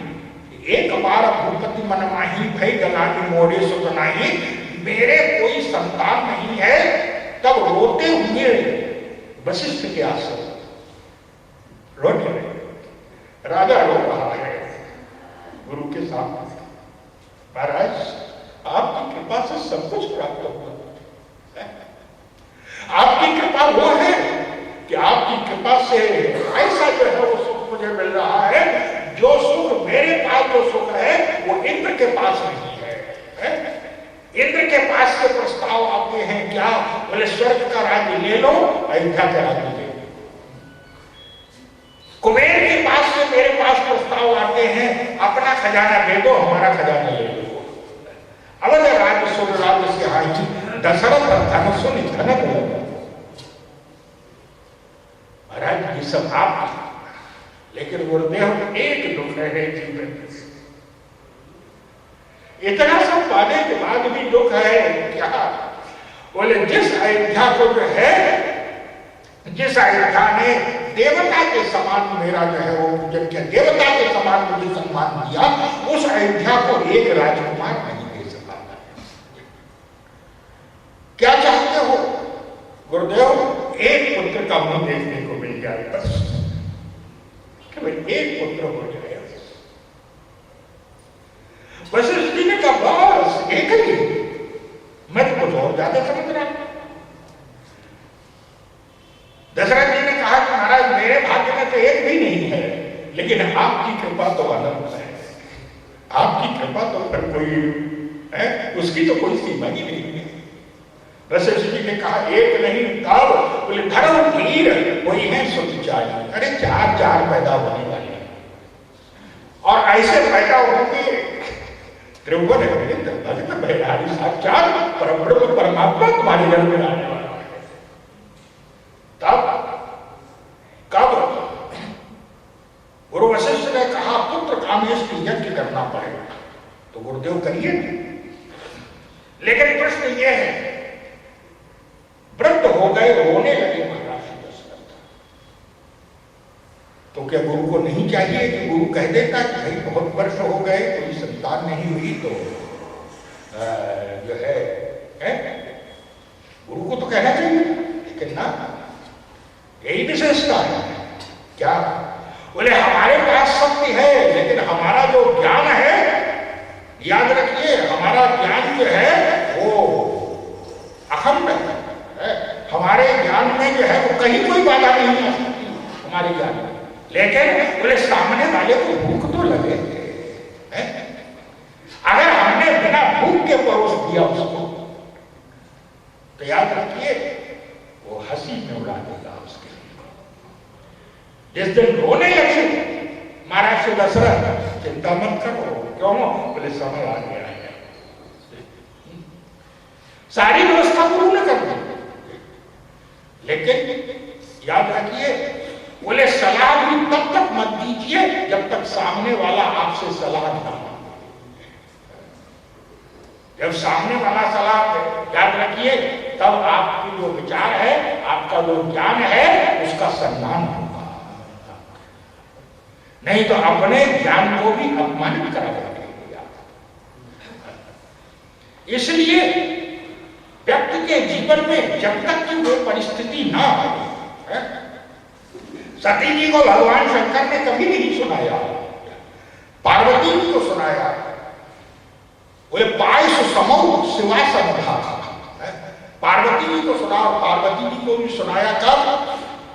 A: एक बार भूपति मन माही भई गलानी मोड़े सुत नाही, मेरे कोई संतान नहीं है, तब रोते हुए वशिष्ठ के आश्रम रोने लगे। राजा रो रहा है गुरु के सामने, महाराज आपकी कृपा से सब कुछ प्राप्त हुआ। आपकी कृपा वो है कि आपकी कृपा से ऐसा जो है वो सुख मुझे मिल रहा है, जो सुख मेरे पास जो सुख है वो इंद्र के पास नहीं है। इंद्र के पास के प्रस्ताव आते हैं क्या? बोले स्वर्ग का राज्य ले लो, अयोध्या का राज्य ले लो। कुबेर के पास से मेरे पास प्रस्ताव आते हैं अपना खजाना दे दो, हमारा खजाना ले लो। अवध राज्य सुर राज्य से हाई दशरथ धन सुन धन बोलो। महाराज ये सब आप, लेकिन गुरुदेव एक दुख है जीवन में। इतना सब पाने के बाद भी दुख है क्या? बोले जिस अयोध्या को जो है, जिस अयोध्या ने देवता के समान मेरा जो है वो पूजन किया, देवता के समान मुझे सम्मान दिया, उस अयोध्या को एक राजकुमार नहीं दे सका। क्या चाहते हो गुरुदेव? एक पुत्र का मुंह देखने को मिल जाए बस, कि भाई एक पुत्र हो जाए। वशिष्ठ जी ने कहा बस एक ही, मैं तो कुछ और ज्यादा समझ रहा हूं। दशरथ जी ने कहा कि महाराज मेरे भाग्य में तो एक भी नहीं है, लेकिन आपकी कृपा तो अनंत है। आपकी कृपा तो पर कोई है, उसकी तो कोई सीमा ही नहीं है। वशिष्ठ जी ने कहा एक नहीं तब, बोले धर्म धीर वही है सुख चाहिए। अरे चार चार पैदा होने वाले हैं और ऐसे पैदा होंगे त्रिभुवन भक्त बलिहारी साक्षात परब्रह्म परमात्मा तुम्हारे घर में आने वाला है। तब कब गुरु वशिष्ठ ने कहा पुत्र कामेश की यज्ञ करना पड़ेगा, तो गुरुदेव करिए। लेकिन प्रश्न यह है, वृद्ध हो गए, रोने लगे महाराज दशरथ, तो क्या गुरु को नहीं चाहिए कि गुरु कह देता कि भाई बहुत वर्ष हो गए कोई संतान नहीं हुई, तो जो है गुरु को तो कहना चाहिए। लेकिन ना, यही विशेषता है क्या? बोले हमारे पास शक्ति है, लेकिन हमारा जो ज्ञान है, याद रखिए हमारा ज्ञान जो है वो अखंड है। हमारे ज्ञान में जो है वो कहीं कोई बाधा नहीं आ सकती हमारे ज्ञान में। लेकिन बोले सामने वाले को भूख तो लगे, अगर हमने बिना भूख के परोस दिया उसको, तो याद रखिए वो हंसी में उड़ा देगा उसके लिए। जिस दिन रोने लगे महाराज से दशरथ, चिंता मत करो, क्यों? बोले समय आ गया है, सारी व्यवस्था गुरु ने कर दी। लेकिन याद रखिए, बोले सलाह भी तब तक मत दीजिए जब तक सामने वाला आपसे सलाह ना मांगे। जब सामने वाला सलाह, याद रखिए, तब आपकी जो विचार है, आपका जो ज्ञान है, उसका सम्मान होगा। नहीं तो अपने ज्ञान को भी अपमानित करा देंगे। इसलिए व्यक्ति के जीवन में जब तक कि वो परिस्थिति ना आए, सती जी को भगवान शंकर ने कभी नहीं सुनाया, पार्वती जी को सुनाया। बोले पायस समौ शिवा समधा, पार्वती जी को सुना और पार्वती जी को भी सुनाया। कब?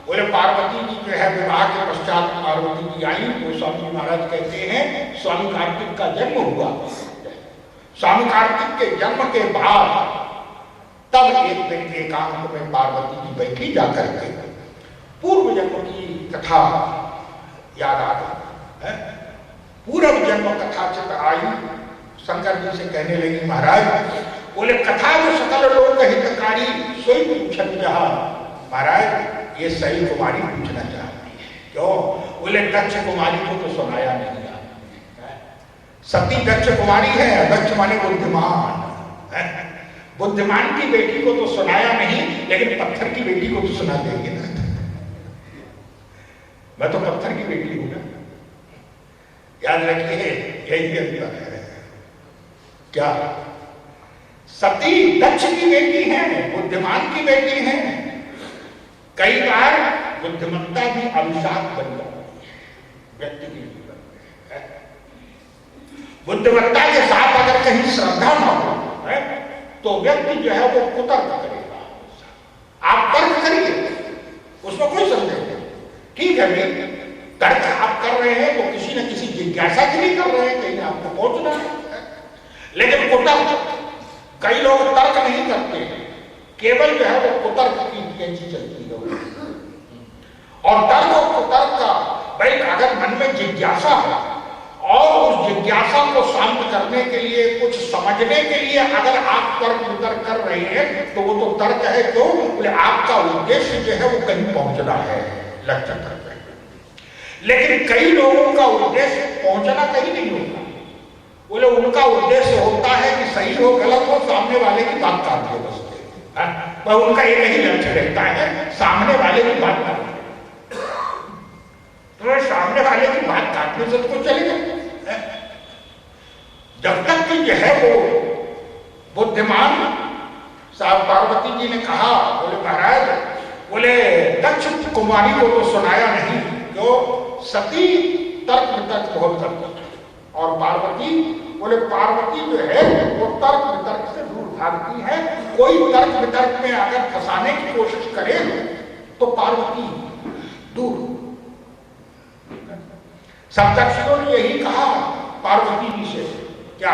A: बोले पार्वती जी जो है विवाह के पश्चात पार्वती जी आई तो स्वामी महाराज कहते हैं स्वामी कार्तिक का जन्म हुआ। स्वामी कार्तिक के जन्म के बाद तब एक दिन एकांत में पार्वती जी बैठी जाकर के पूर्व जन्म की कथा याद आ गई। पूर्व जन्म कथा चित आई। शंकर जी से कहने लगी महाराज, बोले कथा जो सकल लोक हितकारी सोई पूछन जहा। महाराज ये सही कुमारी पूछना चाहती है। क्यों? बोले दक्ष कुमारी को तो सुनाया नहीं आपने। सती दक्ष कुमारी है, दक्ष माने बुद्धिमान, बुद्धिमान की बेटी को तो सुनाया नहीं, लेकिन पत्थर की बेटी को तो सुना देंगे ना। मैं तो पत्थर की बेटी हूं ना। याद रखिए यही अंतर है। क्या? सती दक्ष की बेटी है, बुद्धिमान की बेटी है। कई बार बुद्धिमत्ता भी अभिशाप बन जाती है व्यक्ति के जीवन में। बुद्धिमत्ता के साथ अगर कहीं श्रद्धा ना हो तो व्यक्ति जो है वो कुतर्क करेगा। आप तर्क करिए, उसमें कोई संदेह नहीं। ठीक है भाई, तर्क आप कर रहे हैं तो किसी न किसी जिज्ञासा के लिए कर रहे हैं, कहीं आपको पहुंचना है। लेकिन कुतर्क, कई लोग तर्क नहीं करते, केवल जो है वो कुतर्क की कैंची चलती है। और तर्क और कुतर्क का भाई अगर मन में जिज्ञासा है और उस जिज्ञासा को शांत करने के लिए, कुछ समझने के लिए अगर आप तर्क वितर्क कर रहे हैं तो वो तो तर्क है। क्यों? बोले आपका उद्देश्य जो है वो कहीं पहुंचना है, लक्ष्य तक। लेकिन कई लोगों का उद्देश्य पहुंचना कहीं नहीं होता। बोले उनका उद्देश्य होता है कि सही हो गलत हो, सामने वाले की बात काट दो बस। उनका एक ही लक्ष्य रहता है, सामने वाले की बात काट दो। तो सामने वाले की बात काटने से तो चलेगा। जब तक कि जो है वो बुद्धिमान साहब, पार्वती जी ने कहा, बोले महाराज, बोले दक्ष कुमारी को तो सुनाया नहीं, जो सती तर्क वितर्क बहुत करती है। और पार्वती, बोले पार्वती जो है वो तर्क वितर्क से दूर भागती है। कोई तर्क वितर्क में अगर फंसाने की कोशिश करे तो पार्वती दूर। सप्तर्षियों ने यही कहा पार्वती जी से। क्या?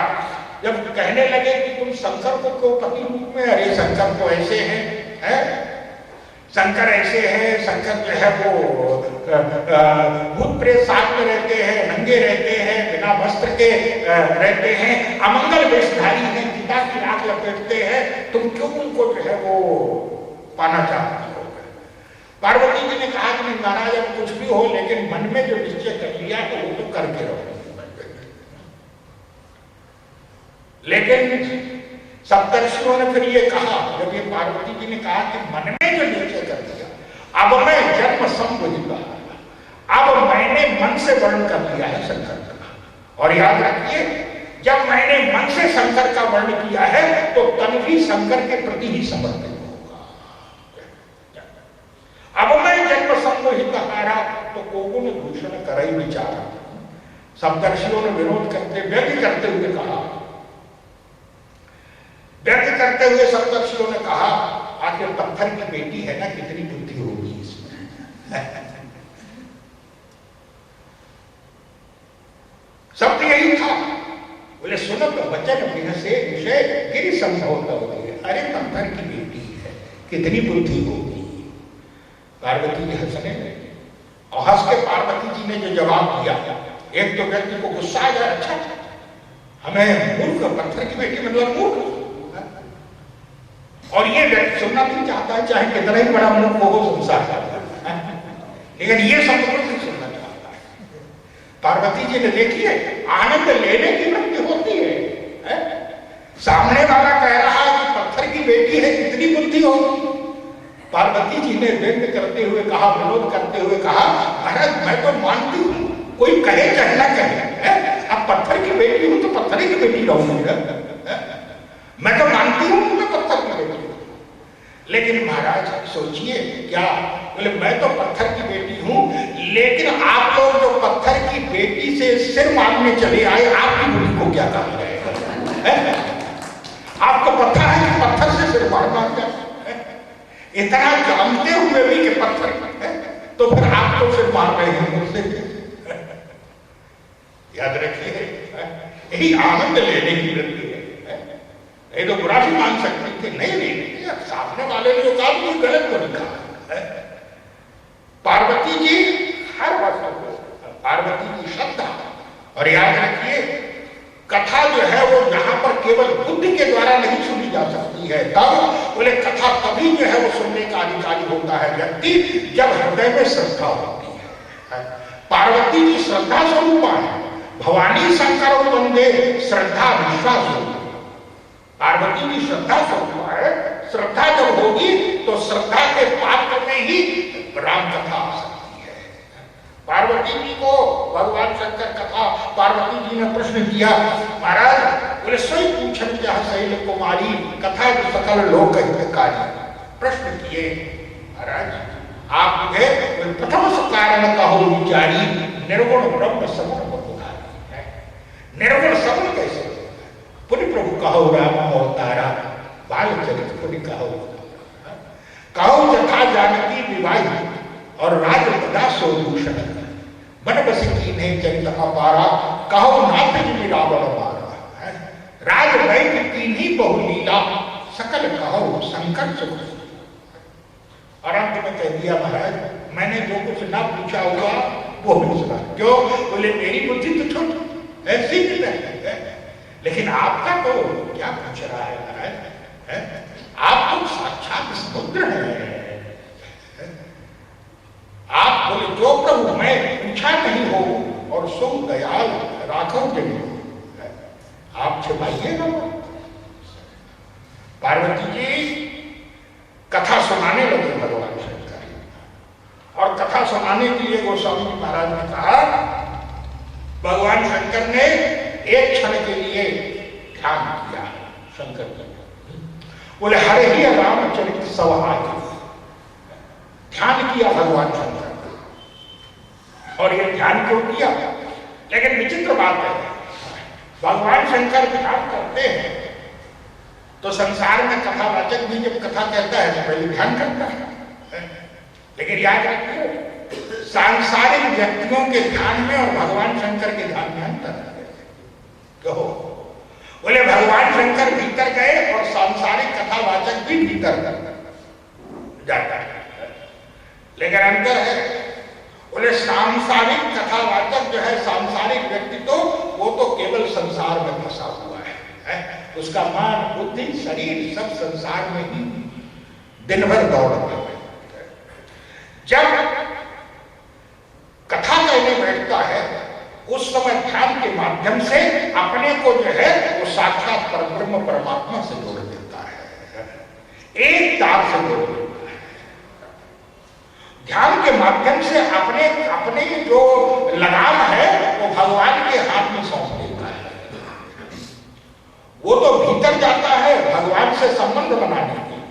A: जब कहने लगे कि तुम शंकर को क्यों पति रूप में, अरे शंकर तो ऐसे हैं, शंकर ऐसे हैं, शंकर जो है वो भूत प्रेत साथ में रहते हैं, नंगे रहते हैं, बिना वस्त्र के रहते हैं, अमंगल वेशधारी हैं, पिता की आंख लपेटते हैं, तुम क्यों उनको जो है वो पाना चाहती हो? पार्वती जी ने कहा कि नहीं महाराज, अब कुछ भी हो, लेकिन मन में जो निश्चय कर लिया तो वो तो करके रहो। लेकिन सप्तर्षियों ने फिर ये कहा, जब ये पार्वती जी ने कहा कि मन में जो निश्चय कर दिया, अब मैं जन्म संबुझता, अब मैंने मन से वर्ण कर दिया है शंकर का। और याद रखिए, जब मैंने मन से शंकर का वर्ण किया है तो तन भी शंकर के प्रति ही समर्पित होगा। अब मैं जन्म संबुझित हारा तो कोगु ने भूषण कर ही विचारा। सप्तर्षियों ने विरोध करते, व्यंग्य करते हुए कहा, व्यक्त करते हुए सप्तर्षियों ने कहा, आखिर पत्थर की बेटी है ना, कितनी बुद्धि होगी इसमें। सब यही था। बोले सुनो तो वचन विषय विषय गिर संभव होगी, अरे पत्थर की बेटी है, कितनी बुद्धि होगी। पार्वती जी हंसने लगी और हंस के पार्वती जी ने जो जवाब दिया, एक तो व्यक्ति को गुस्सा आ गया, अच्छा हमें मूर्ख, पत्थर की बेटी मतलब मूर्ख। और ये व्यक्ति सुनना भी चाहता है, चाहे कितना ही बड़ा मुल्क हो संसार का, लेकिन ये सब कुछ नहीं सुनना चाहता है। पार्वती जी ने देखी है, आनंद लेने की वृत्ति होती है? सामने वाला कह रहा है कि पत्थर की बेटी है, कितनी बुद्धि होगी। पार्वती जी ने व्यंग करते हुए कहा, विरोध करते हुए कहा, महाराज मैं तो मानती हूँ, कोई कहे चाहे ना कहे, अब पत्थर की बेटी हूं तो पत्थर की बेटी रहूंगी, मैं तो मानती हूं मैं पत्थर की बेटी हूं। लेकिन महाराज सोचिए क्या, बोले मैं तो पत्थर की बेटी हूं, लेकिन आप लोग जो पत्थर की बेटी से सिर मारने चले आए, आपकी बुद्धि को क्या काम है? आपको पता है कि पत्थर से सिर मारना क्या, इतना जानते हुए भी कि पत्थर है, तो फिर आप तो सिर मार रहे हैं मुझसे। याद रखिए, यही आनंद लेने की वृत्ति है। नहीं तो बुरा भी मान सकते थे, नहीं सामने वाले ने जो कहा वो गलत तो नहीं कहा। पार्वती जी हर वस्तु को, पार्वती की श्रद्धा, और याद रखिए कथा जो है वो यहाँ पर केवल बुद्धि के द्वारा नहीं सुनी जा सकती है। तब बोले कथा तभी जो है वो सुनने का अधिकारी होता है व्यक्ति, जब हृदय में श्रद्धा होती है। पार्वती जी श्रद्धा स्वरूपा है, भवानी शंकर वंदे श्रद्धा विश्वास होगी। पार्वती की श्रद्धा स्वरूप है, श्रद्धा जब होगी तो श्रद्धा के पात्र में ही राम कथा आ सकती है। पार्वती जी को भगवान शंकर कथा, पार्वती जी ने प्रश्न किया, महाराज बोले सोई पूछन क्या शैल कुमारी कथा जो सकल लोक हितकारी। प्रश्न किए, महाराज आप मुझे प्रथम कारण कहो विचारी, निर्गुण ब्रह्म सगुण निर्गुण सगुण कैसे? पुनि प्रभु कहो राम अवतारा, बाल चरित पुनि कहो, कहो जथा जानकी विवाही और राज प्रदा सोभूषण, मन बस की नहीं चरित अपारा, कहो नाथ जी रावण मारा, राज वैद्य तीन्ही बहुलीला, सकल कहो शंकर सुख। और अंत में कह दिया, महाराज मैंने जो कुछ ना पूछा होगा वो भी सुना। क्यों? बोले मेरी बुद्धि तो छोटी ऐसी भी नहीं है, लेकिन आपका तो क्या पूछ रहा है महाराज, आप तो साक्षात समुद्र हैं। आप बोले जो प्रभु मैं पूछा नहीं हो और सो दयाल राखो जनी, आप छिपाइए ना। पार्वती जी कथा सुनाने लगे भगवान शंकर, और कथा सुनाने के लिए गोस्वामी महाराज ने कहा, भगवान शंकर ने एक क्षण के लिए ध्यान किया। शंकर जी बोले हरे ही रामचरित सवाई, ध्यान किया भगवान शंकर। और ये ध्यान क्यों किया? लेकिन विचित्र बात है, भगवान शंकर ध्यान करते हैं तो संसार में कथावाचक भी जब कथा कहता है तो पहले ध्यान करता है। लेकिन याद रखिए सांसारिक व्यक्तियों के ध्यान में और भगवान शंकर के ध्यान में अंतर है। कहो, बोले भगवान शंकर भीतर गए और सांसारिक कथावाचक भी भीतर जाता है, लेकिन अंतर है। बोले सांसारिक कथावाचक जो है, सांसारिक व्यक्ति तो वो तो केवल संसार में फंसा हुआ है, उसका मन बुद्धि शरीर सब संसार में ही दिन भर दौड़ रहा है। जब कथा कहने बैठता है उस समय ध्यान के माध्यम से अपने को जो है वो साक्षात परब्रह्म परमात्मा से जोड़ देता है, एक तार से जोड़ देता है। ध्यान के माध्यम से अपने अपने जो लगाम है वो भगवान के हाथ में सौंप देता है। वो तो भीतर जाता है भगवान से संबंध बनाने के लिए।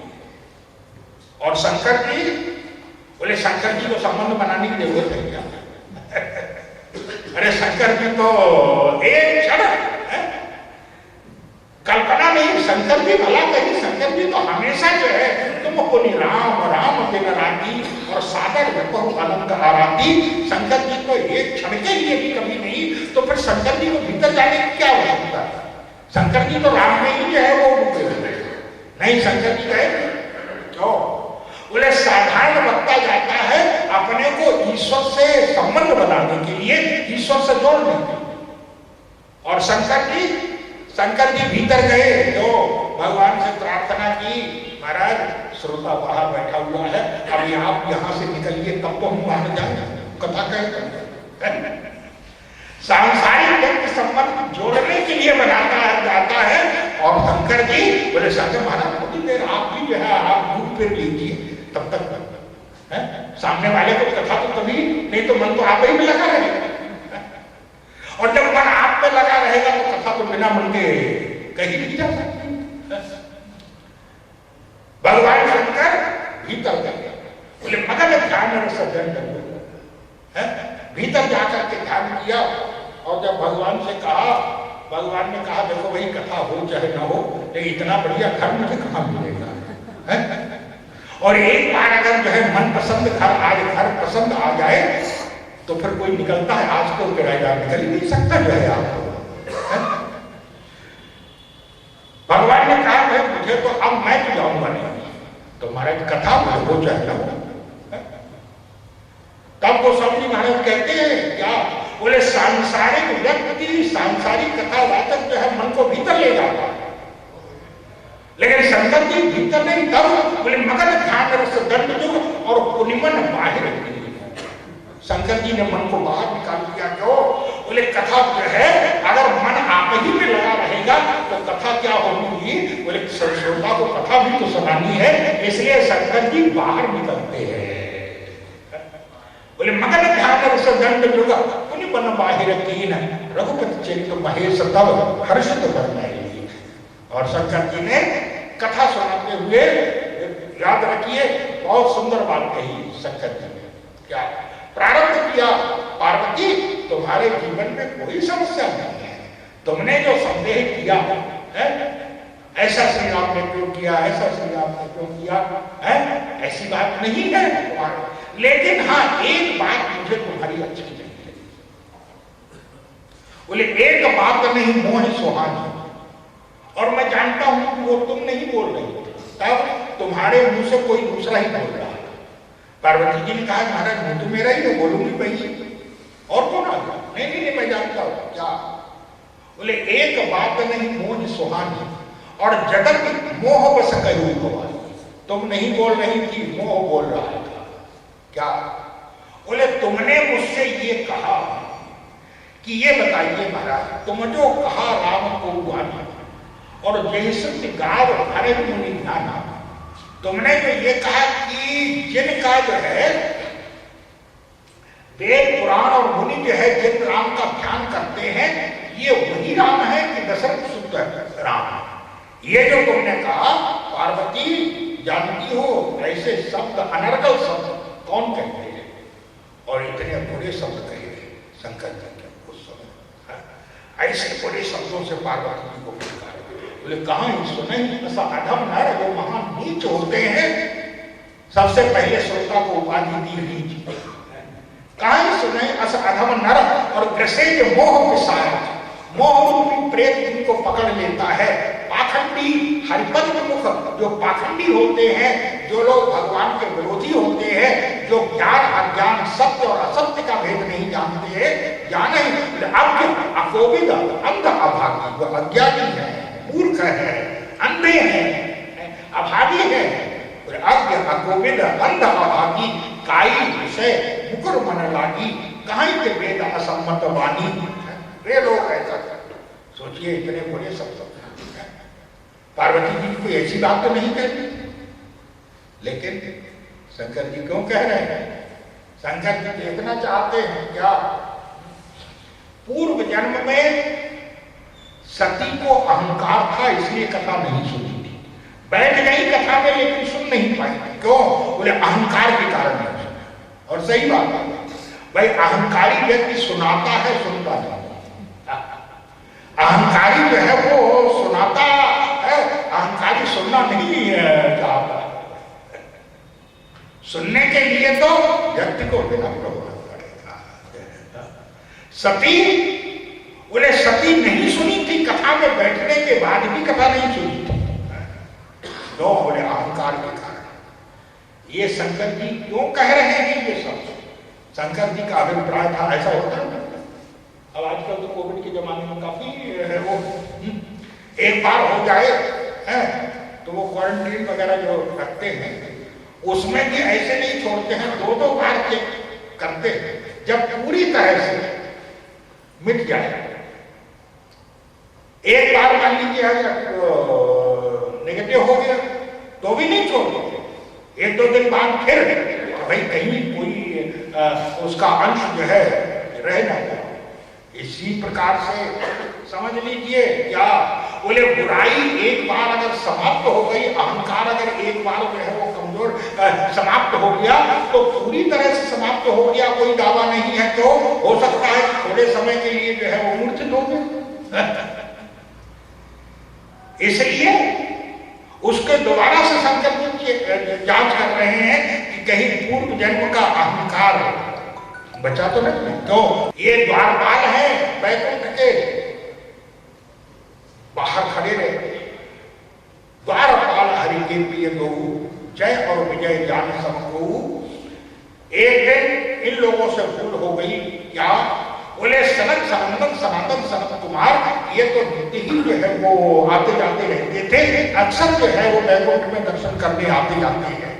A: और शंकर जी बोले, शंकर जी को संबंध बनाने की जरूरत है क्या? अरे शंकर जी तो एक क्षण कल्पना नहीं, शंकर जी भला कहीं, शंकर जी तो हमेशा जो है तुम पुनि राम राम दिन राती और सागर जपहु अनंत आराती। शंकर जी तो एक क्षण के लिए भी कभी नहीं, तो फिर शंकर जी को भीतर जाने की क्या आवश्यकता है? शंकर जी तो राम में ही जो है वो रुके हुए नहीं। शंकर जी कहे क्यों? बोले साधारण वक्ता जाता है अपने को ईश्वर से संबंध बनाने के लिए, ईश्वर से जोड़ने के लिए। और शंकर जी भीतर गए, जो भगवान से प्रार्थना की, महाराज श्रोता बाहर बैठा हुआ है, अभी आप यहां से निकलिए तब तो हम बाहर जाएंगे, कथा कहें। सांसारिक व्यक्ति संबंध जोड़ने के लिए बनाता जाता है। और शंकर जी बोले शंकर महाराज थोड़ी देर आप भी जो है आप दूध पे लीजिए, तब तक है सामने वाले को कथा तो कभी नहीं, तो मन तो आप ही में लगा रहेगा, और जब मन आप पे लगा रहेगा तो कथा तो बिना मन के कहीं नहीं जा सकती। भगवान शंकर भीतर गए, बोले मगन ध्यान रस दंड है, भीतर जाकर के ध्यान किया। और जब भगवान से कहा, भगवान ने कहा देखो भाई कथा हो चाहे ना हो, लेकिन इतना बढ़िया घर मुझे कहाँ मिलेगा है? और एक बार अगर जो है मन पसंद घर आज घर पसंद आ जाए तो फिर कोई निकलता है, आज तो किराएदार निकल ही नहीं सकता जो है आपको। भगवान ने कहा भाई मुझे तो अब मैं तो जाऊंगा नहीं, तो महाराज कथा हो चाहे ना हो। तब वो स्वामी महाराज कहते हैं क्या, बोले सांसारिक व्यक्ति सांसारिक कथा वाचक जो है मन को भीतर ले जाता है, लेकिन शंकर जी भीतर नहीं, तब बोले मगन ध्यान रस दंड जो और पुनिमन बाहर। शंकर जी ने मन को बाहर निकाल दिया। क्यों? बोले कथा जो है अगर मन आप ही में लगा रहेगा तो कथा क्या होगी, बोले श्रोता को कथा भी तो सुनानी है, इसलिए शंकर जी बाहर निकलते हैं। बोले मगन ध्यान रस दंड जुग पुनिमन बाहिर कीन रघुपति चरित महेश तब हर्षित बरनाई। और शंकर जी ने कथा सुनाते हुए याद रखिए बहुत सुंदर बात कही शंकर जी ने। क्या प्रारंभ किया, पार्वती तुम्हारे जीवन में कोई समस्या नहीं है, तुमने जो संदेह किया है ऐसा श्री राम ने क्यों किया, ऐसा श्री राम ने क्यों किया है, ऐसी बात नहीं है। लेकिन हाँ एक बात मुझे तुम्हारी अच्छी नहीं है। बोले एक बात नहीं मोह सुहानी, और मैं जानता हूं वो तुम नहीं बोल रही, तब तुम्हारे मुंह से कोई दूसरा ही बोल रहा है। पार्वती जी ने कहा महाराज मुंह तो मेरा ही है, बोलूंगी भाई और कौन आ गया? नहीं मैं जानता हूं। क्या? बोले एक बात नहीं मोह सुहानी और जगत मोह बस करूं भवानी। तुम नहीं बोल रही थी, मोह बोल रहा था। क्या? बोले तुमने मुझसे ये कहा कि ये बताइए महाराज तुम जो कहा राम को गाना और जय गाव हरे मुनि ध्याना, तुमने जो ये कहा कि जिनका जो है वेद पुराण और मुनि जो है जिन राम का ध्यान करते हैं ये वही राम है कि दशरथ सुत राम? ये जो तुमने कहा पार्वती जानती हो ऐसे शब्द अनर्गल शब्द कौन कहते हैं? और इतने बुरे शब्द कहे शंकर जी ने उस समय, ऐसे बुरे शब्दों से पार्वती जी को पुकारा। बोले कहां सुने ऐसा अधम नर जो महान नीच होते हैं, सबसे पहले श्रोता को उपाधि दी नीच। कहां सुने ऐसा अधम नर और ग्रसे के मोह पिसाया, मोह रूपी प्रेत जिनको पकड़ लेता है। पाखंडी हरिपद मुख जो पाखंडी होते हैं, जो लोग भगवान के विरोधी होते हैं, जो ज्ञान अज्ञान सत्य और असत्य का भेद नहीं जानते हैं, जाने अज्ञ अकोविद अंध अभागी, वो अज्ञानी है, मूर्ख है, अंधे हैं, अभागी है। अज्ञ अकोविद अंध अभागी काई विषय मुकुर मन लागी, कहीं के वेद असम्मत वाणी। वे लोग ऐसा सोचिए इतने बुरे शब्द। पार्वती जी कोई ऐसी बात तो नहीं कहती, लेकिन शंकर जी क्यों कह रहे हैं? शंकर जी देखना चाहते हैं क्या पूर्व जन्म में सती को अहंकार था इसलिए कथा नहीं सुनी थी, बैठ गई कथा में लेकिन सुन नहीं पाई। क्यों? बोले अहंकार के कारण नहीं सुना। और सही बात है भाई, अहंकारी व्यक्ति सुनाता है सुनता नहीं। अहंकारी जो है वो सुनाता है, अहंकारी सुनना नहीं चाहता। सुनने के लिए तो व्यक्ति को विनम्र होना पड़ेगा। सती बोले सती नहीं सुनी थी, कथा में बैठने के बाद भी कथा नहीं सुनी थी। दो बोले अहंकार के कारण। ये शंकर जी क्यों कह रहे हैं ये सब? शंकर जी का अभिप्राय था ऐसा होता है। अब आजकल तो कोविड के जमाने में काफी है वो, एक बार हो जाए है तो वो क्वारंटीन वगैरह जो रखते हैं उसमें भी ऐसे नहीं छोड़ते हैं, 2-2 बार चेक करते हैं। जब पूरी तरह से मिट जाए, एक बार मान लीजिए अगर नेगेटिव हो गया तो भी नहीं छोड़ते, 1-2 दिन बाद फिर भाई कहीं कोई उसका अंश जो है रह ना जाए। इसी प्रकार से समझ लीजिए, क्या बोले, बुराई एक बार अगर समाप्त हो गई, अहंकार अगर एक बार जो है वो कमजोर समाप्त हो गया तो पूरी तरह से समाप्त हो गया, कोई दावा नहीं है। क्यों? हो सकता है थोड़े समय के लिए जो है वो मूर्छित हो गए। इसलिए उसके दोबारा से संकल्प जांच कर रहे हैं कि कहीं पूर्व जन्म का अहंकार बचा तो नहीं। तो ये द्वारपाल है वैकुंठ के, बाहर खड़े रहते, द्वारपाल हरि के प्रिय गो, जय और विजय जान सब को। एक दिन इन लोगों से भूल हो गई, क्या बोले, सनक सनातन सनत कुमार ये तो नित्य ही जो है वो आते जाते रहते थे, अक्सर जो है वो वैकुंठ में दर्शन करने आते जाते हैं।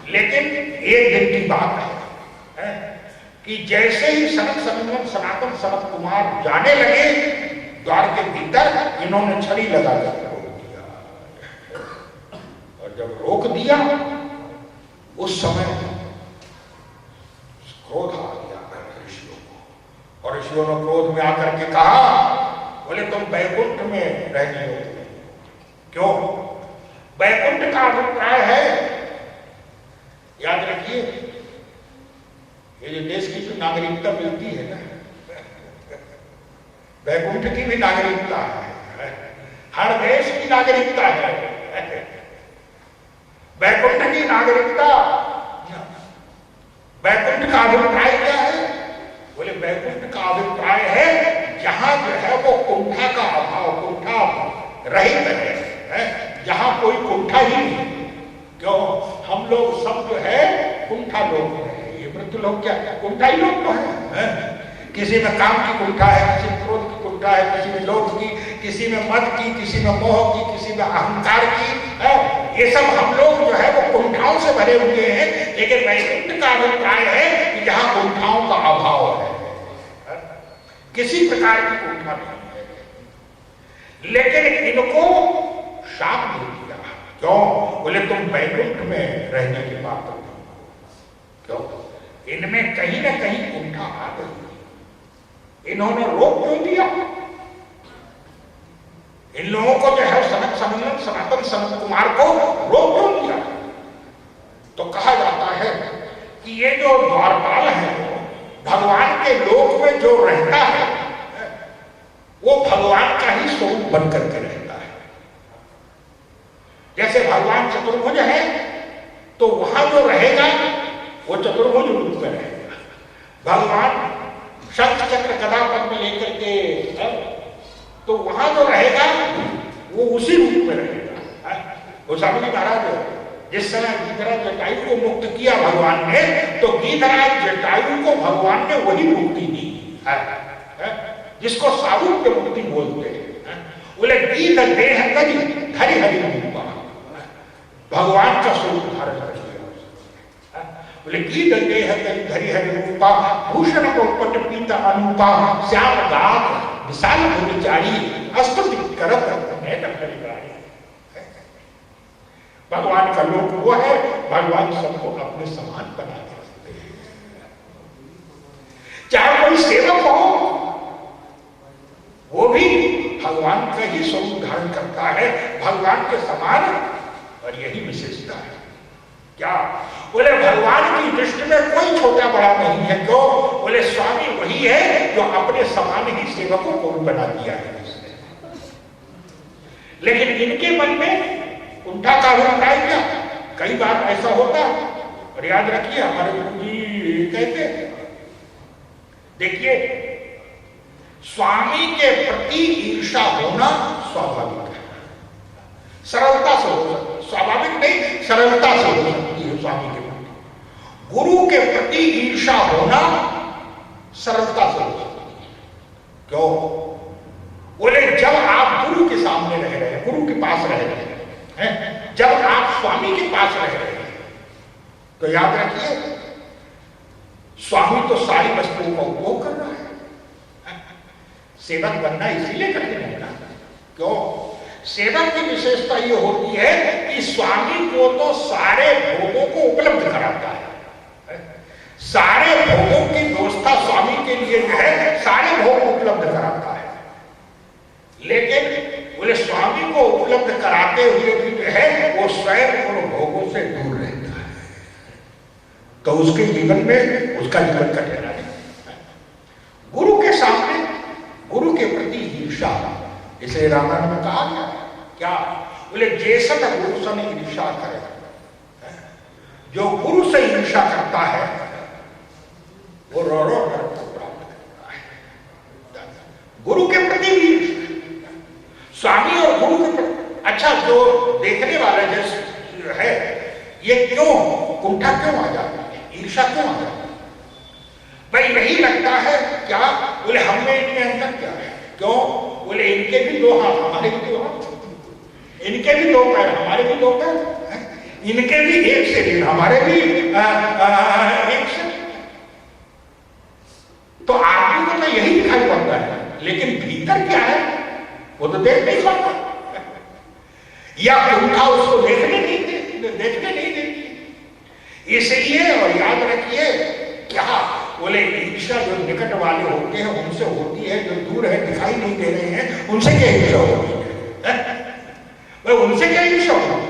A: लेकिन एक दिन की बात है कि जैसे ही सनक सनातन सनत कुमार जाने लगे, द्वार के भीतर इन्होंने छड़ी लगा कर रोक दिया। और जब रोक दिया उस समय क्रोध आ गया ऋषियों को, और ऋषियों ने क्रोध में आकर के कहा, बोले तुम वैकुंठ में रहने हो। क्यों? वैकुंठ का अभिप्राय है, याद रखिए, ये जो देश की जो नागरिकता मिलती है ना, वैकुंठ की भी नागरिकता है, हर देश की नागरिकता है। वैकुंठ की नागरिकता, वैकुंठ का अभिप्राय क्या है? बोले वैकुंठ का अभिप्राय है जहां जो है वो कुंठा का अभाव, कुंठा रहित है, जहां कोई कुंठा ही नहीं। क्यों? हम लोग सब जो है कुंठा लोग हैं, ये मृत्यु लोग क्या कुंठा ही लोग तो है। किसी में काम की कुंठा है, किसी में क्रोध की कुंठा है, किसी में लोभ की, किसी में मद की, किसी में मोह की, किसी में अहंकार की है। ये सब हम लोग जो है वो कुंठाओं से भरे हुए हैं। लेकिन वैकुंठ का अभिप्राय है कि जहां कुंठाओं का अभाव है, किसी प्रकार की कुंठा नहीं है। लेकिन इनको शाप दे दिया। क्यों? बोले तुम वैकुंठ में रहने की बात हो। क्यों? इनमें कहीं ना कहीं कुंठा आ गई, इन्होंने रोक क्यों दिया? इन लोगों को जो है सनातन सनत कुमार को रोक क्यों दिया? तो कहा जाता है कि ये जो द्वारपाल है, भगवान के लोक में जो रहता है वो भगवान का ही स्वरूप बन करके रहता है। जैसे भगवान चतुर्भुज है तो वहां जो रहेगा वो चतुर्भुज रूप में रहेगा। भगवान शंख चक्र गदा पद्म लेकर के तो वहां जो रहेगा वो उसी रूप में रहेगा। गोस्वामी जी महाराज जिस समय गीधराज जटायु को मुक्त किया भगवान ने, तो गीधराज जटायु को भगवान ने वही मुक्ति दी है, जिसको सारूप्य मुक्ति बोलते हैं। बोले गीध देह करी धरि हरि रूपा, भगवान का स्वरूप धारण कर लिया। बोले गीध देह करी धरि हरि रूपा, भूषण पट पीत अनुपा, श्याम गात विशाल गुणचारी, अस्तुति करत नैन परिवारी। भगवान का लोक वो है, भगवान सबको अपने समान बना के रखते हैं। चाहे कोई सेवक हो वो भी भगवान का ही स्वरूप धारण करता है, भगवान के समान। और यही विशेषता है। क्या? बोले भगवान की दृष्टि में कोई छोटा बड़ा नहीं है। क्यों? बोले स्वामी वही है जो अपने समान ही सेवकों को भी बना दिया है उसने। लेकिन इनके मन में कुंठा का अभिप्राय क्या? कई बार ऐसा होता है, और याद रखिए हमारे गुरु जी कहते हैं, देखिए स्वामी के प्रति ईर्षा होना स्वाभाविक है, सरलता से हो सकती है। स्वाभाविक नहीं, सरलता से हो सकती है स्वामी के प्रति। गुरु के प्रति ईर्षा होना सरलता से हो सकती है। क्यों? बोले जब आप गुरु के सामने रह रहे हैं, गुरु के पास रह रहे हैं, तो याद रखिए, स्वामी तो सारी वस्तुओं का उपभोग कर रहा है। सेवक बनना इसीलिए कठिन है ना। क्यों? सेवक की विशेषता ये होती है कि स्वामी को तो सारे भोगों को उपलब्ध कराता है। सारे भोगों की व्यवस्था स्वामी के लिए जो है सारे भोग उपलब्ध कराता है, लेकिन बोले स्वामी को उपलब्ध कराते हुए भी जो है वो स्वयं उन भोगों से दूर रहता है। तो उसके जीवन में उसका जीवन कठिन है। गुरु के सामने, गुरु के प्रति ईर्षा, इसे रामायण में कहा गया क्या? बोले जैसन गुरु सन ईर्षा करे। जो गुरु से ईर्षा करता है वो रो रो नरक को प्राप्त करता है। गुरु के प्रति भी स्वामी और गुरु के प्रति, अच्छा जो देखने वाला जैसे है ये क्यों कुंठा क्यों आ जाता है, ईर्षा क्यों आ जाती है? भाई यही लगता है क्या? बोले हम में इनके अंदर क्या है? क्यों? बोले इनके भी दो हाथ हमारे भी दो हाथ, इनके भी दो पैर हमारे भी दो पैर, इनके भी एक शरीर हमारे भी एक शरीर। तो आदमी को तो यही दिखाई पड़ता है, लेकिन भीतर क्या है वो तो देख नहीं पाता, या कुंठा उसको देखने नहीं देती। इसलिए और याद रखिए क्या? बोले ईर्षा जो निकट वाले होते हैं उनसे होती है, जो दूर है दिखाई नहीं दे रहे हैं उनसे क्या ईर्षा होती है? उनसे क्या ईर्षा होगी?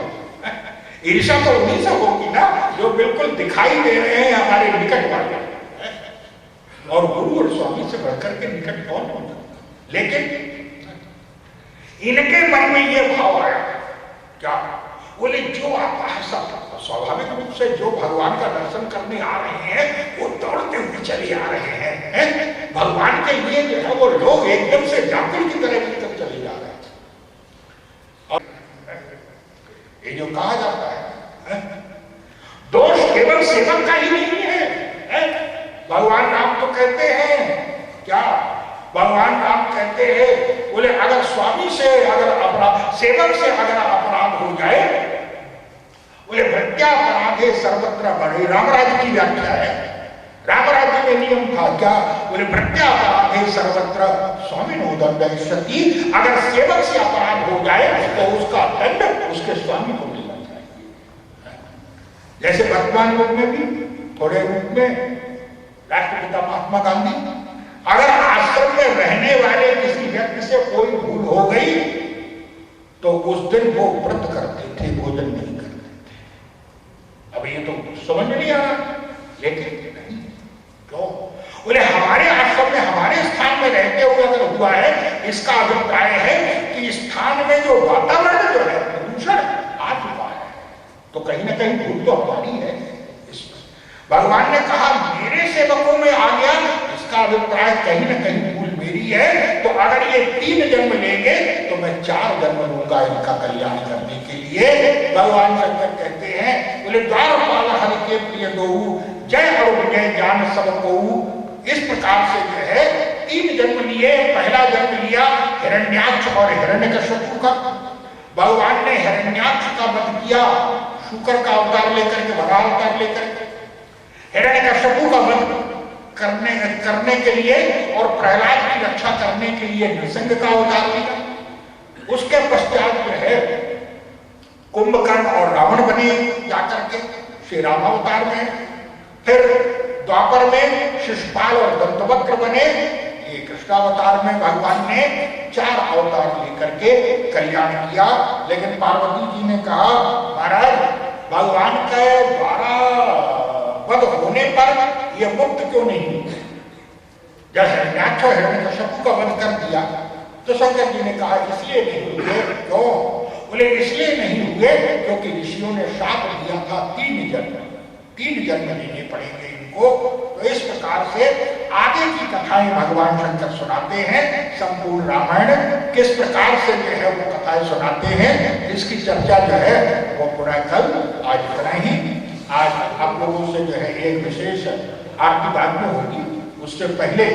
A: ईर्षा तो उन्हीं से होगी ना जो बिल्कुल दिखाई दे रहे हैं हमारे निकट वाले। और गुरु और स्वामी से बढ़कर के निकट कौन होता? लेकिन इनके मन में ये भाव आया क्या? बोले जो आता है सब स्वाभाविक रूप से जो भगवान का दर्शन करने आ रहे हैं वो दौड़ते हुए चले आ रहे हैं। भगवान के लिए जो है वो लोग एकदम से जाकुल की तरह भीतर चले जा रहे हैं। और ये जो कहा जाता है दोष केवल सेवक का ही नहीं है। भगवान राम तो कहते हैं क्या? भगवान राम कहते हैं बोले अगर स्वामी से अगर अपराध, सेवक से अगर अपराध हो जाए, बोले भृत्यापराधे सर्वत्र बड़े। रामराज्य की व्याख्या है, रामराज्य में नियम था क्या? बोले भृत्यापराधे सर्वत्र स्वामी नो दंडयिष्यति। अगर सेवक से अपराध हो जाए तो उसका दंड उसके स्वामी को मिलना चाहिए। जैसे वर्तमान युग में भी थोड़े रूप में राष्ट्रपिता महात्मा गांधी, अगर आश्रम में रहने वाले किसी व्यक्ति से कोई भूल हो गई तो उस दिन वो व्रत करते थे, भोजन नहीं करते थे। अब ये तो समझ नहीं आ रहा, लेकिन नहीं। क्यों? बोले हमारे आश्रम में हमारे स्थान में रहते हुए अगर हुआ है, इसका अभिप्राय है कि स्थान में जो वातावरण जो है प्रदूषण आ चुका है, तो कहीं ना कहीं भूल तो हमारी है। भगवान ने कहा मेरे सेवकों में आ गया, इसका अभिप्राय कहीं ना कहीं भूल मेरी है। तो अगर ये 3 जन्म लेंगे तो मैं 4 जन्म लूंगा इनका कल्याण करने के लिए। भगवान शंकर कहते हैं बोले द्वारपाल हरि के प्रिय दोहु, जय और विजय ज्ञान सब कोहु। इस प्रकार से जो है 3 जन्म लिए। पहला जन्म लिया हिरण्याक्ष और हिरण्यकश्यप का। भगवान ने हिरण्याक्ष का वध किया, शुकर का अवतार लेकर के, वराह अवतार लेकर के। हिरण्यकश्यप का वध करने के लिए और प्रहलाद की रक्षा करने के लिए नृसिंह का अवतार लिया। उसके पश्चात जो है कुंभकर्ण और रावण बने जाकर के श्री राम अवतार में। फिर द्वापर में शिशुपाल और दंतवक्र बने। ये कृष्णावतार में भगवान ने 4 अवतार लेकर के कल्याण किया। लेकिन पार्वती जी ने कहा महाराज भगवान के द्वारा वध होने पर यह मुक्त क्यों नहीं हुए? जब हिरण्याक्ष और हिरण्यकश्यप का वध कर दिया तो शंकर जी ने कहा इसलिए नहीं हुए। क्यों? बोले इसलिए नहीं हुए क्योंकि ऋषियों ने शाप दिया था 3 जन्म लेने पड़ेंगे इनको। तो इस प्रकार से आगे की कथाएं भगवान शंकर सुनाते हैं। संपूर्ण रामायण किस प्रकार से जो है वो कथाएं सुनाते हैं, इसकी चर्चा जो है वो पुनः कल आज इतना ही। आज आप लोगों से जो है एक विशेष आरती बाद में होगी। उससे पहले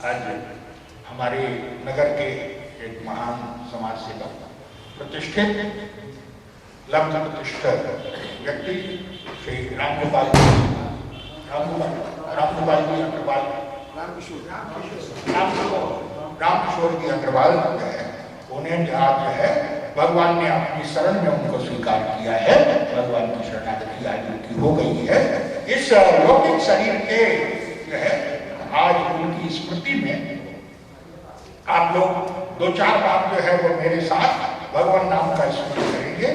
A: आज हमारे नगर के एक महान समाज सेवक, प्रतिष्ठित लब्ध प्रतिष्ठित व्यक्ति श्री रामगोपाल जी अग्रवाल, रामकिशोर जी अग्रवाल जो है, उन्हें आज जो है भगवान ने अपनी शरण में उनको स्वीकार किया है, भगवान की शरणागति आज उनकी हो गई है। इस लौकिक शरीर के जो है आज उनकी स्मृति में आप लोग दो चार बार जो है वो मेरे साथ भगवान नाम का स्मरण करेंगे।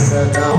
B: सदा